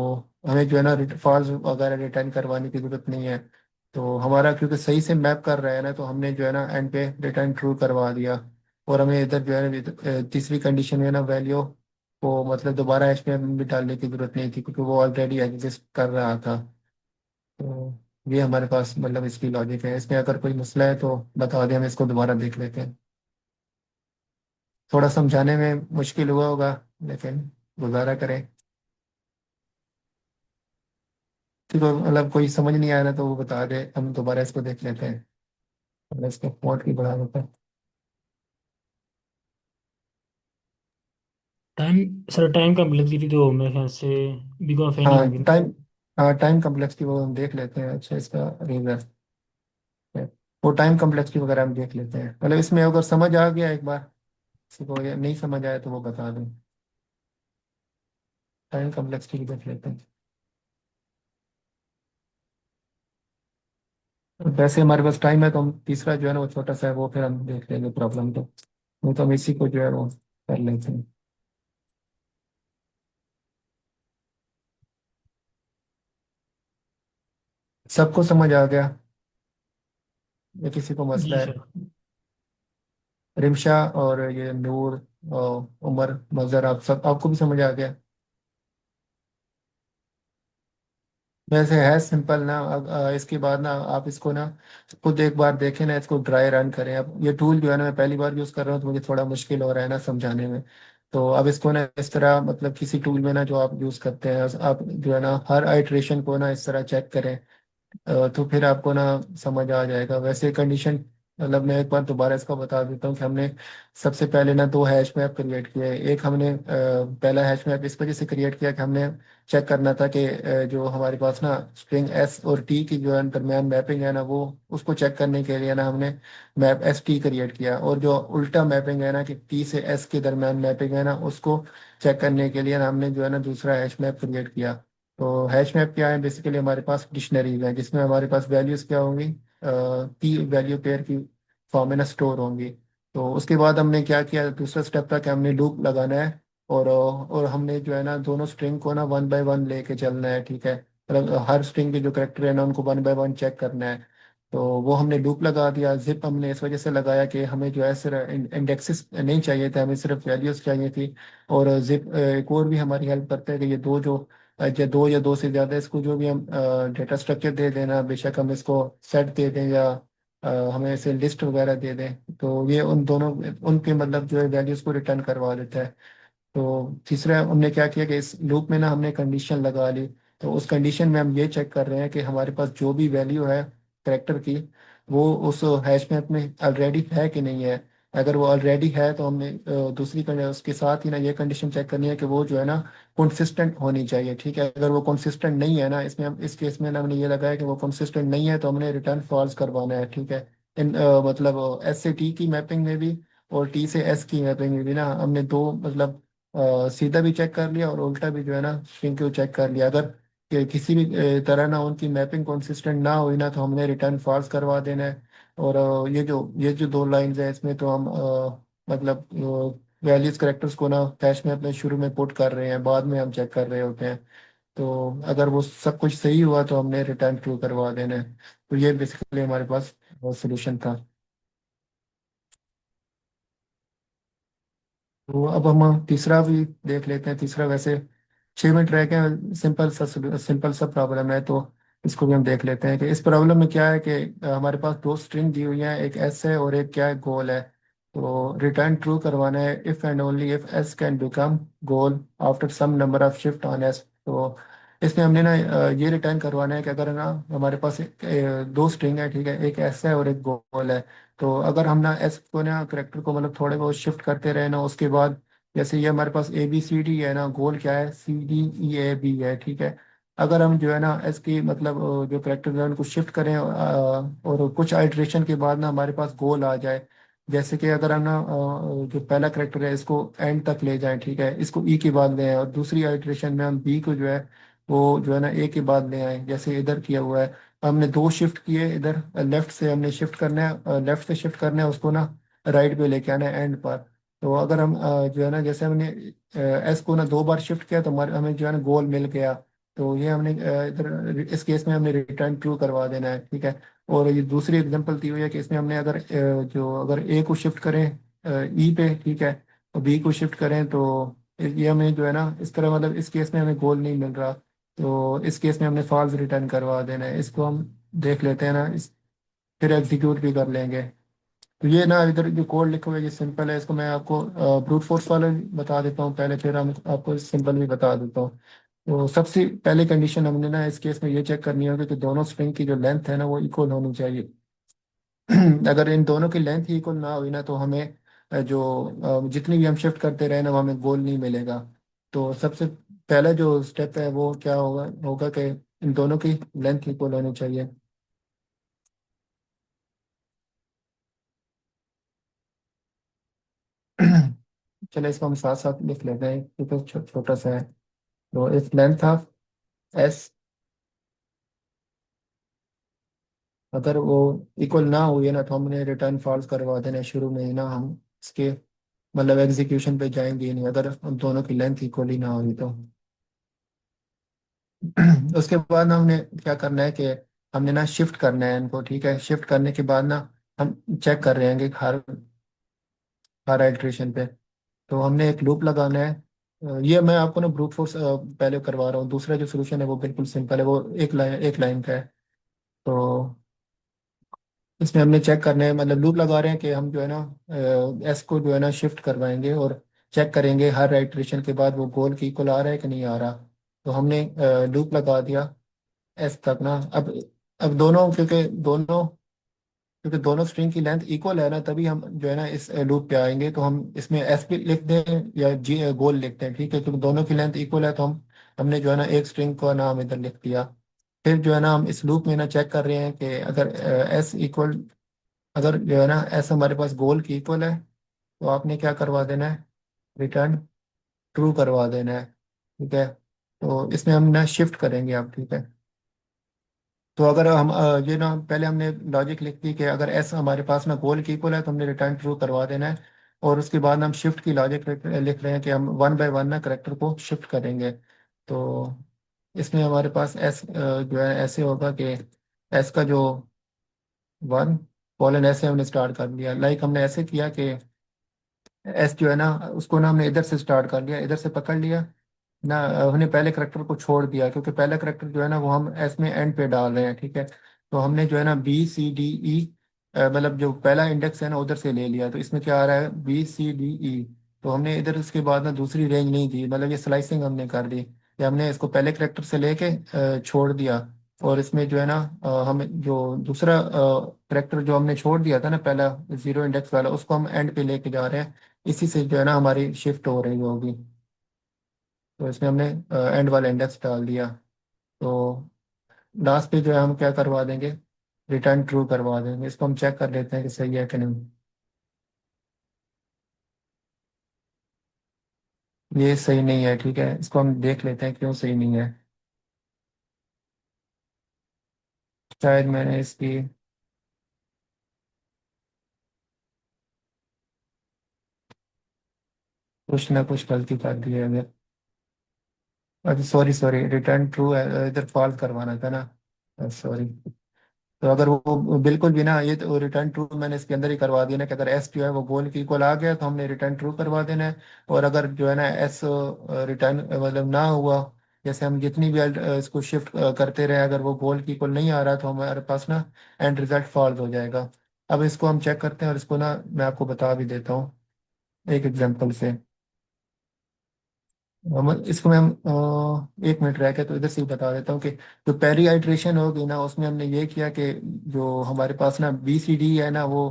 हमें जो है ना फॉल्स वगैरह रिटर्न करवाने की जरूरत नहीं है। तो हमारा क्योंकि सही से मैप कर रहा है ना तो हमने जो है ना एंड पे रिटर्न ट्रू करवा दिया। और हमें इधर जो है ना तीसरी कंडीशन में ना वैल्यू को मतलब दोबारा इसमें भी डालने की जरूरत नहीं थी क्योंकि वो ऑलरेडी एग्जिस्ट कर रहा था। तो ये हमारे पास मतलब इसकी लॉजिक है। इसमें अगर कोई मसला है तो बता दें, हम इसको दोबारा देख लेते हैं। थोड़ा समझाने में मुश्किल हुआ होगा लेकिन गुजारा करें। तो मतलब कोई समझ नहीं आ रहा तो वो बता दे, हम दोबारा इसको देख लेते हैं। और इसको फॉन्ट भी बढ़ा देते हैं। टाइम, सर टाइम कम्प्लेक्सिटी तो मेरे ख्याल से बिग ऑफ एनी हाँ होगी ना। टाइम, हाँ टाइम कम्प्लेक्सिटी वो हम देख लेते हैं। अच्छा इसका रीजन है, वो टाइम कम्प्लेक्सिटी वगैरह हम देख लेते हैं। मतलब इसमें अगर समझ आ गया एक बार किसी को या नहीं समझ आया तो वो बता दें। टाइम कम्प्लेक्सिटी भी देख लेते हैं। वैसे हमारे पास टाइम है तो हम तीसरा जो है ना वो छोटा सा है वो फिर हम देख लेंगे प्रॉब्लम तो। नहीं तो हम इसी को जो है वो कर लेते हैं। सबको समझ आ गया या किसी को मसला जी है? सर। रिमशा और ये नूर और उमर मजहर, आप सब आपको भी समझ आ गया? वैसे है सिंपल ना। अब इसके बाद ना आप इसको ना खुद एक बार देखें ना, इसको ड्राई रन करें। अब ये टूल जो है ना मैं पहली बार यूज़ कर रहा हूँ तो मुझे थोड़ा मुश्किल हो रहा है ना समझाने में। तो अब इसको ना इस तरह मतलब किसी टूल में ना जो आप यूज़ करते हैं, आप जो है ना हर आइट्रेशन को ना इस तरह चेक करें। तो फिर आपको ना समझ आ जाएगा। वैसे कंडीशन मतलब मैं एक बार दोबारा इसको बता देता हूँ कि हमने सबसे पहले ना दो हैश मैप क्रिएट किए। एक हमने पहला हैश मैप इस वजह से क्रिएट किया कि हमने चेक करना था कि जो हमारे पास ना स्ट्रिंग एस और टी की जो है दरमियान मैपिंग है ना, वो उसको चेक करने के लिए ना हमने मैप एस टी क्रिएट किया। और जो उल्टा मैपिंग है ना कि टी से एस के दरमियान मैपिंग है ना, उसको चेक करने के लिए ना हमने जो है ना दूसरा हैश मैप क्रिएट किया। तो हैश मैप क्या है, बेसिकली हमारे पास डिक्शनरीज है जिसमें हमारे पास वैल्यूज क्या होंगी, की वैल्यू पेयर की फॉर्म में ना स्टोर होंगी। तो उसके बाद हमने क्या किया, दूसरा स्टेप था कि हमने लूप लगाना है। और हमने जो है ना दोनों स्ट्रिंग को ना वन बाय वन लेके चलना है, ठीक है। मतलब हर स्ट्रिंग के जो करेक्टर है ना उनको वन बाय वन चेक करना है। तो वो हमने लूप लगा दिया। जिप हमने इस वजह से लगाया कि हमें जो है सिर्फ इंडेक्सेस नहीं चाहिए थे, हमें सिर्फ वैल्यूज चाहिए थी। और जिप एक और भी हमारी हेल्प करता है कि ये दो जो या दो या दो से ज़्यादा, इसको जो भी हम डेटा स्ट्रक्चर दे देना, बेशक हम इसको सेट दे दें या हमें इसे लिस्ट वगैरह दे दें, तो ये उन दोनों उनके मतलब जो है वैल्यूज़ को रिटर्न करवा देता है। तो तीसरा हमने क्या किया कि इस लूप में ना हमने कंडीशन लगा ली। तो उस कंडीशन में हम ये चेक कर रहे हैं कि हमारे पास जो भी वैल्यू है करेक्टर की, वो उस हैश मैप में ऑलरेडी है कि नहीं है। अगर वो ऑलरेडी है तो हमने दूसरी उसके साथ ही ना ये कंडीशन चेक करनी है कि वो जो है ना कंसिस्टेंट होनी चाहिए, ठीक है। अगर वो कंसिस्टेंट नहीं है ना, इसमें हम इस केस में ना हमने ये लगाया कि वो कंसिस्टेंट नहीं है, तो हमने रिटर्न फॉल्स करवाना है, ठीक है। इन मतलब एस से टी की मैपिंग में भी और टी से एस की मैपिंग में भी ना हमने दो मतलब सीधा भी चेक कर लिया और उल्टा भी जो है ना स्ट्रिंग को चेक कर लिया। अगर किसी भी तरह ना उनकी मैपिंग कंसिस्टेंट ना हुई ना, तो हमने रिटर्न फॉल्स करवा देना है। और ये जो दो लाइंस है इसमें तो हम मतलब वैल्यूज करेक्टर्स को ना हैश में अपने शुरू में पुट कर रहे हैं, बाद में हम चेक कर रहे होते हैं। तो अगर वो सब कुछ सही हुआ तो हमने रिटर्न ट्रू करवा देना है। तो ये बेसिकली हमारे पास सोल्यूशन था। तो अब हम तीसरा भी देख लेते हैं। तीसरा वैसे 6 मिनट रह गए, सिंपल सा प्रॉब्लम है, तो इसको भी हम देख लेते हैं कि इस प्रॉब्लम में क्या है कि हमारे पास दो स्ट्रिंग दी हुई हैं, एक एस है और एक क्या है, गोल है। तो रिटर्न ट्रू करवाना है if and only if S can become goal after some number of shift on S. तो इसमें हमने ना ये रिटर्न करवाना है कि अगर ना हमारे पास दो स्ट्रिंग है, ठीक है, एक एस है और एक गोल है। तो अगर हम ना एस को ना करेक्टर को मतलब थोड़े बहुत शिफ्ट करते रहे ना, उसके बाद जैसे ये हमारे पास ए बी सी डी है ना, गोल क्या है, C D E A B है, ठीक है। अगर हम जो है ना एस की मतलब जो करेक्टर है उनको शिफ्ट करें और कुछ आइट्रेशन के बाद ना हमारे पास गोल आ जाए। जैसे कि अगर हम ना जो पहला करेक्टर है इसको एंड तक ले जाएं, ठीक है, इसको ई के बाद ले आए, और दूसरी आइट्रेशन में हम बी को जो है वो जो है ना ए के बाद ले आए, जैसे इधर किया हुआ है। हमने दो शिफ्ट किए, इधर लेफ्ट से हमने शिफ्ट करना है, लेफ्ट से शिफ्ट करना है उसको ना, राइट पे लेके आना है एंड पर। तो अगर हम जो है ना जैसे हमने एस को ना दो बार शिफ्ट किया तो हमारे हमें जो है ना गोल मिल गया। तो ये हमने इधर इस केस में हमने रिटर्न ट्रू करवा देना है, ठीक है। और ये दूसरी एग्जांपल दी हुई है कि इसमें हमने अगर अगर ए को शिफ्ट करें ई पे, ठीक है, और बी को शिफ्ट करें तो ये हमें जो है ना इस तरह मतलब इस केस में हमें गोल नहीं मिल रहा। तो इस केस में हमने फॉल्स रिटर्न करवा देना है। इसको हम देख लेते हैं ना, इस फिर एग्जीक्यूट भी कर लेंगे। तो ये ना इधर जो कोड लिखा हुआ है ये सिंपल है, इसको मैं आपको ब्रूट फोर्स वाला भी बता देता हूँ पहले, फिर हम आपको सिंपल भी बता देता हूँ। तो सबसे पहले कंडीशन हमने ना इस केस में ये चेक करनी होगी कि दोनों स्ट्रिंग की जो लेंथ है ना वो इक्वल होनी चाहिए। अगर इन दोनों की लेंथ ही इक्वल ना हुई ना, तो हमें जितनी भी हम शिफ्ट करते रहे ना वो हमें गोल नहीं मिलेगा। तो सबसे पहला जो स्टेप है वो क्या होगा होगा कि इन दोनों की लेंथ इक्वल होनी चाहिए। चलो इसको हम साथ साथ लिख लेते हैं क्योंकि छोटा सा है। तो इफ लेंथ ऑफ एस, अगर वो इक्वल ना हुई है ना, तो हमने रिटर्न फॉल्स करवा देना है शुरू में ही ना, हम इसके मतलब एग्जीक्यूशन पे जाएंगे ही नहीं अगर हम दोनों की लेंथ इक्वल ही ना हुई तो। उसके बाद हमने क्या करना है कि हमने ना शिफ्ट करना है इनको, ठीक है। शिफ्ट करने के बाद ना हम चेक कर रहे हैं कि हर हर इटरेशन पे। तो हमने एक लूप लगाना है। ये मैं आपको ना ब्रूट फोर्स पहले करवा रहा हूँ। दूसरा जो सोल्यूशन है वो बिल्कुल सिंपल है, वो एक लाइन का है। तो इसमें हमने चेक करना है मतलब लूप लगा रहे हैं कि हम जो है ना एस को जो है ना शिफ्ट करवाएंगे। और चेक करेंगे हर आइट्रेशन के बाद वो गोल के इक्वल आ रहा है कि नहीं आ रहा। तो हमने लूप लगा दिया एस तक ना। अब दोनों क्योंकि दोनों स्ट्रिंग की लेंथ इक्वल है ना, तभी हम जो है ना इस लूप पे आएंगे। तो हम इसमें एस पे लिख दें या जी गोल लिखते हैं, ठीक है, क्योंकि दोनों की लेंथ इक्वल है। तो हमने जो है ना एक स्ट्रिंग का नाम इधर लिख दिया। फिर जो है ना हम इस लूप में ना चेक कर रहे हैं कि अगर एस इक्वल, अगर जो है ना एस हमारे पास गोल की इक्वल है, तो आपने क्या करवा देना है, रिटर्न ट्रू करवा देना है, ठीक है। तो इसमें हम ना शिफ्ट करेंगे अब, ठीक है। तो अगर हम ये ना पहले हमने लॉजिक लिख दी कि अगर एस हमारे पास ना गोल की इक्वल है तो हमने रिटर्न ट्रू करवा देना है। और उसके बाद हम शिफ्ट की लॉजिक लिख रहे हैं कि हम वन बाय वन ना करेक्टर को शिफ्ट करेंगे। तो इसमें हमारे पास एस जो है ऐसे होगा कि एस का जो वन कॉलन ऐसे हमने स्टार्ट कर लिया, लाइक हमने ऐसे किया कि एस जो है ना उसको ना हमने इधर से स्टार्ट कर लिया, इधर से पकड़ लिया ना। हमने पहले करेक्टर को छोड़ दिया क्योंकि पहला करेक्टर जो है ना वो हम एस में एंड पे डाल रहे हैं, ठीक है। तो हमने जो है ना बी सी डी ई, मतलब जो पहला इंडेक्स है ना उधर से ले लिया। तो इसमें क्या आ रहा है, बी सी डी ई। तो हमने इधर उसके बाद ना दूसरी रेंज नहीं दी, मतलब ये स्लाइसिंग हमने कर दी कि हमने इसको पहले करेक्टर से लेके छोड़ दिया। और इसमें जो है ना हम जो दूसरा करेक्टर जो हमने छोड़ दिया था ना पहला जीरो इंडेक्स वाला, उसको हम एंड पे लेके जा रहे हैं। इसी से जो है ना हमारी शिफ्ट हो रही होगी। तो इसमें हमने एंड वाला इंडेक्स डाल दिया। तो लास्ट पे जो है हम क्या करवा देंगे, रिटर्न ट्रू करवा देंगे। इसको हम चेक कर लेते हैं कि सही है कि नहीं। ये सही नहीं है, ठीक है, इसको हम देख लेते हैं क्यों सही नहीं है। शायद मैंने इसकी कुछ ना कुछ गलती कर दी है अगर। अच्छा सॉरी सॉरी, रिटर्न ट्रू इधर फॉल्स करवाना था ना, सॉरी। तो अगर वो बिल्कुल भी ना, ये तो रिटर्न ट्रू मैंने इसके अंदर ही करवा दिया ना कि अगर एस जो है वो गोल की इक्वल आ गया तो हमने रिटर्न ट्रू करवा देना है। और अगर जो है ना एस रिटर्न मतलब ना हुआ, जैसे हम जितनी भी इसको शिफ्ट करते रहे, अगर वो गोल की इक्वल नहीं आ रहा तो हमारे पास ना एंड रिजल्ट फॉल्स हो जाएगा। अब इसको हम चेक करते हैं और इसको ना मैं आपको बता भी देता हूँ एक एग्जांपल से। हम इसको मैं एक मिनट रह के तो इधर से ही बता देता हूँ कि जो पहली आइट्रेशन होगी ना उसमें हमने ये किया कि जो हमारे पास ना बी सी डी है ना वो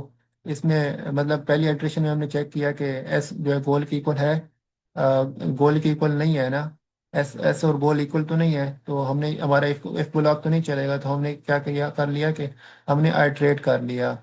इसमें, मतलब पहली आइट्रेशन में हमने चेक किया कि एस जो है गोल की इक्वल है, गोल की इक्वल नहीं है ना। एस एस और गोल इक्वल तो नहीं है, तो हमने हमारा इफ ब्लॉक तो नहीं चलेगा। तो हमने क्या किया, कर लिया कि हमने आइट्रेट कर लिया।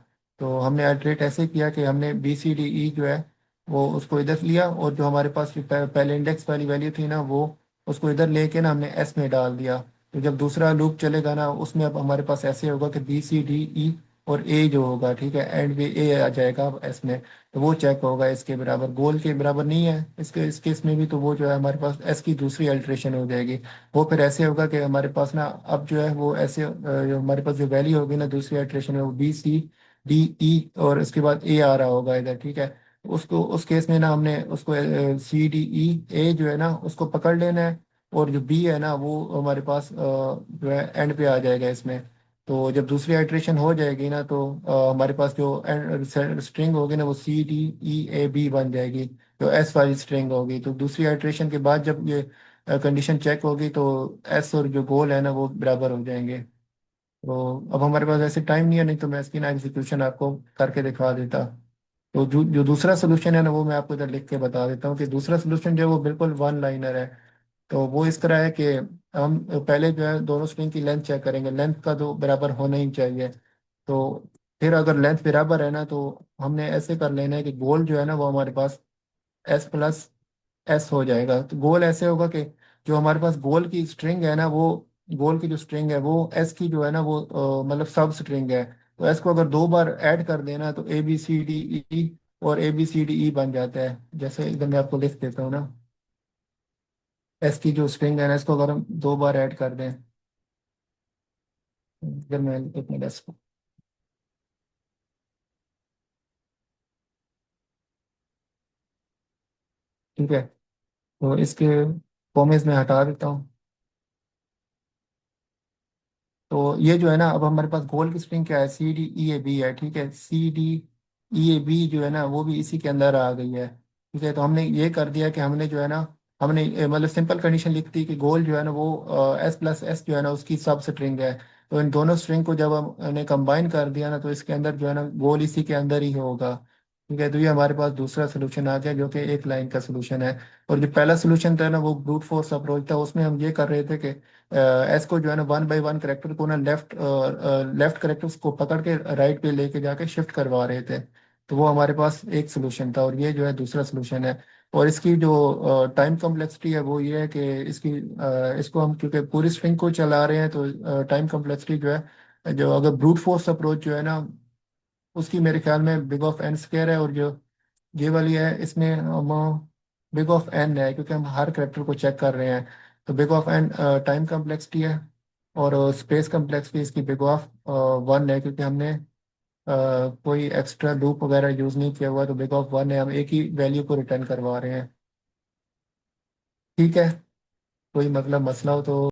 तो हमने आइट्रेट ऐसे किया कि हमने बी सी डी ई जो है वो उसको इधर लिया, और जो हमारे पास जो पहले इंडेक्स वाली वैल्यू थी ना वो उसको इधर लेके ना हमने एस में डाल दिया। तो जब दूसरा लूप चलेगा ना उसमें अब हमारे पास ऐसे होगा कि बी सी डी ई और ए जो होगा, ठीक है, एंड में ए आ जाएगा अब एस में। तो वो चेक होगा इसके बराबर, गोल के बराबर नहीं है इसके इस केस में भी, तो वो जो है हमारे पास एस की दूसरी अल्ट्रेशन हो जाएगी। वो फिर ऐसे होगा कि हमारे पास ना अब जो है वो ऐसे जो हमारे पास जो वैल्यू होगी ना दूसरी अल्ट्रेशन में वो बी सी डी ई और इसके बाद ए आ रहा होगा इधर, ठीक है। उसको उस केस में ना हमने उसको सी डी ई ए जो है ना उसको पकड़ लेना है। और जो बी है ना वो हमारे पास जो है एंड पे आ जाएगा इसमें। तो जब दूसरी आइट्रेशन हो जाएगी ना तो हमारे पास जो स्ट्रिंग होगी ना वो C D E A B बन जाएगी, जो एस वाली स्ट्रिंग होगी। तो दूसरी आइट्रेशन के बाद जब ये कंडीशन चेक होगी तो एस और जो गोल है ना वो बराबर हो जाएंगे। तो अब हमारे पास ऐसे टाइम नहीं है, नहीं तो मैं इसकी ना एग्जीक्यूशन आपको करके दिखा देता। तो जो दूसरा सोल्यूशन है ना वो मैं आपको इधर लिख के बता देता हूँ कि दूसरा सोल्यूशन जो है वो बिल्कुल वन लाइनर है। तो वो इस तरह है कि हम पहले जो है दोनों स्ट्रिंग की लेंथ चेक करेंगे, लेंथ का तो बराबर होना ही चाहिए। तो फिर अगर लेंथ बराबर है ना तो हमने ऐसे कर लेना है कि गोल जो है ना वो हमारे पास एस प्लस एस हो जाएगा। तो गोल ऐसे होगा कि जो हमारे पास गोल की स्ट्रिंग है ना वो, गोल की जो स्ट्रिंग है वो एस की जो है ना वो मतलब सब स्ट्रिंग है। तो एस को अगर दो बार ऐड कर देना तो A B C D E और A B C D E बन जाता है। जैसे इधर मैं आपको लिख देता हूँ ना, एस की जो स्ट्रिंग है ना इसको अगर हम दो बार ऐड कर दें, इधर मैं एक मिनट एस को, ठीक है। तो इसके कॉमेज में हटा देता हूँ। तो ये जो है ना अब हमारे पास गोल की स्ट्रिंग क्या है, C D E A B है, ठीक है। C D E A B जो है ना वो भी इसी के अंदर आ गई है। ठीक है, तो हमने ये कर दिया कि हमने जो है ना, हमने मतलब सिंपल कंडीशन लिख दी कि गोल जो है ना वो एस प्लस एस जो है ना उसकी सब स्ट्रिंग है। तो इन दोनों स्ट्रिंग को जब हमने कंबाइन कर दिया ना, तो इसके अंदर जो है ना गोल इसी के अंदर ही होगा। ठीक है, तो ये हमारे पास दूसरा सोल्यूशन आ गया जो कि एक लाइन का सोल्यूशन है। और जो पहला सोल्यूशन था ना वो ब्रूट फोर्स अप्रोच था, उसमें हम ये कर रहे थे कि एस को जो है ना वन बाई वन करेक्टर को ना लेफ्ट करेक्टर्स को पकड़ के राइट पे लेके जाके शिफ्ट करवा रहे थे। तो वो हमारे पास एक सोल्यूशन था, और ये जो है दूसरा सोल्यूशन है। और इसकी जो टाइम कॉम्प्लेक्सिटी है वो ये है कि इसको हम क्योंकि पूरी स्ट्रिंग को चला रहे हैं, तो टाइम कॉम्प्लेक्सिटी जो है, जो अगर ब्रूट फोर्स अप्रोच जो है ना उसकी मेरे ख्याल में बिग ऑफ एन स्क्वायर है, और जो ये वाली है इसमें हम बिग ऑफ एन है, क्योंकि हम हर करेक्टर को चेक कर रहे हैं। तो big of N time complexity है, और स्पेस कॉम्प्लेक्सिटी इसकी बिग ऑफ वन है, क्योंकि हमने कोई एक्स्ट्रा लूप वगैरह यूज नहीं किया हुआ। तो बिग ऑफ वन है, हम एक ही वैल्यू को रिटर्न करवा रहे हैं। ठीक है, कोई मतलब मसला हो तो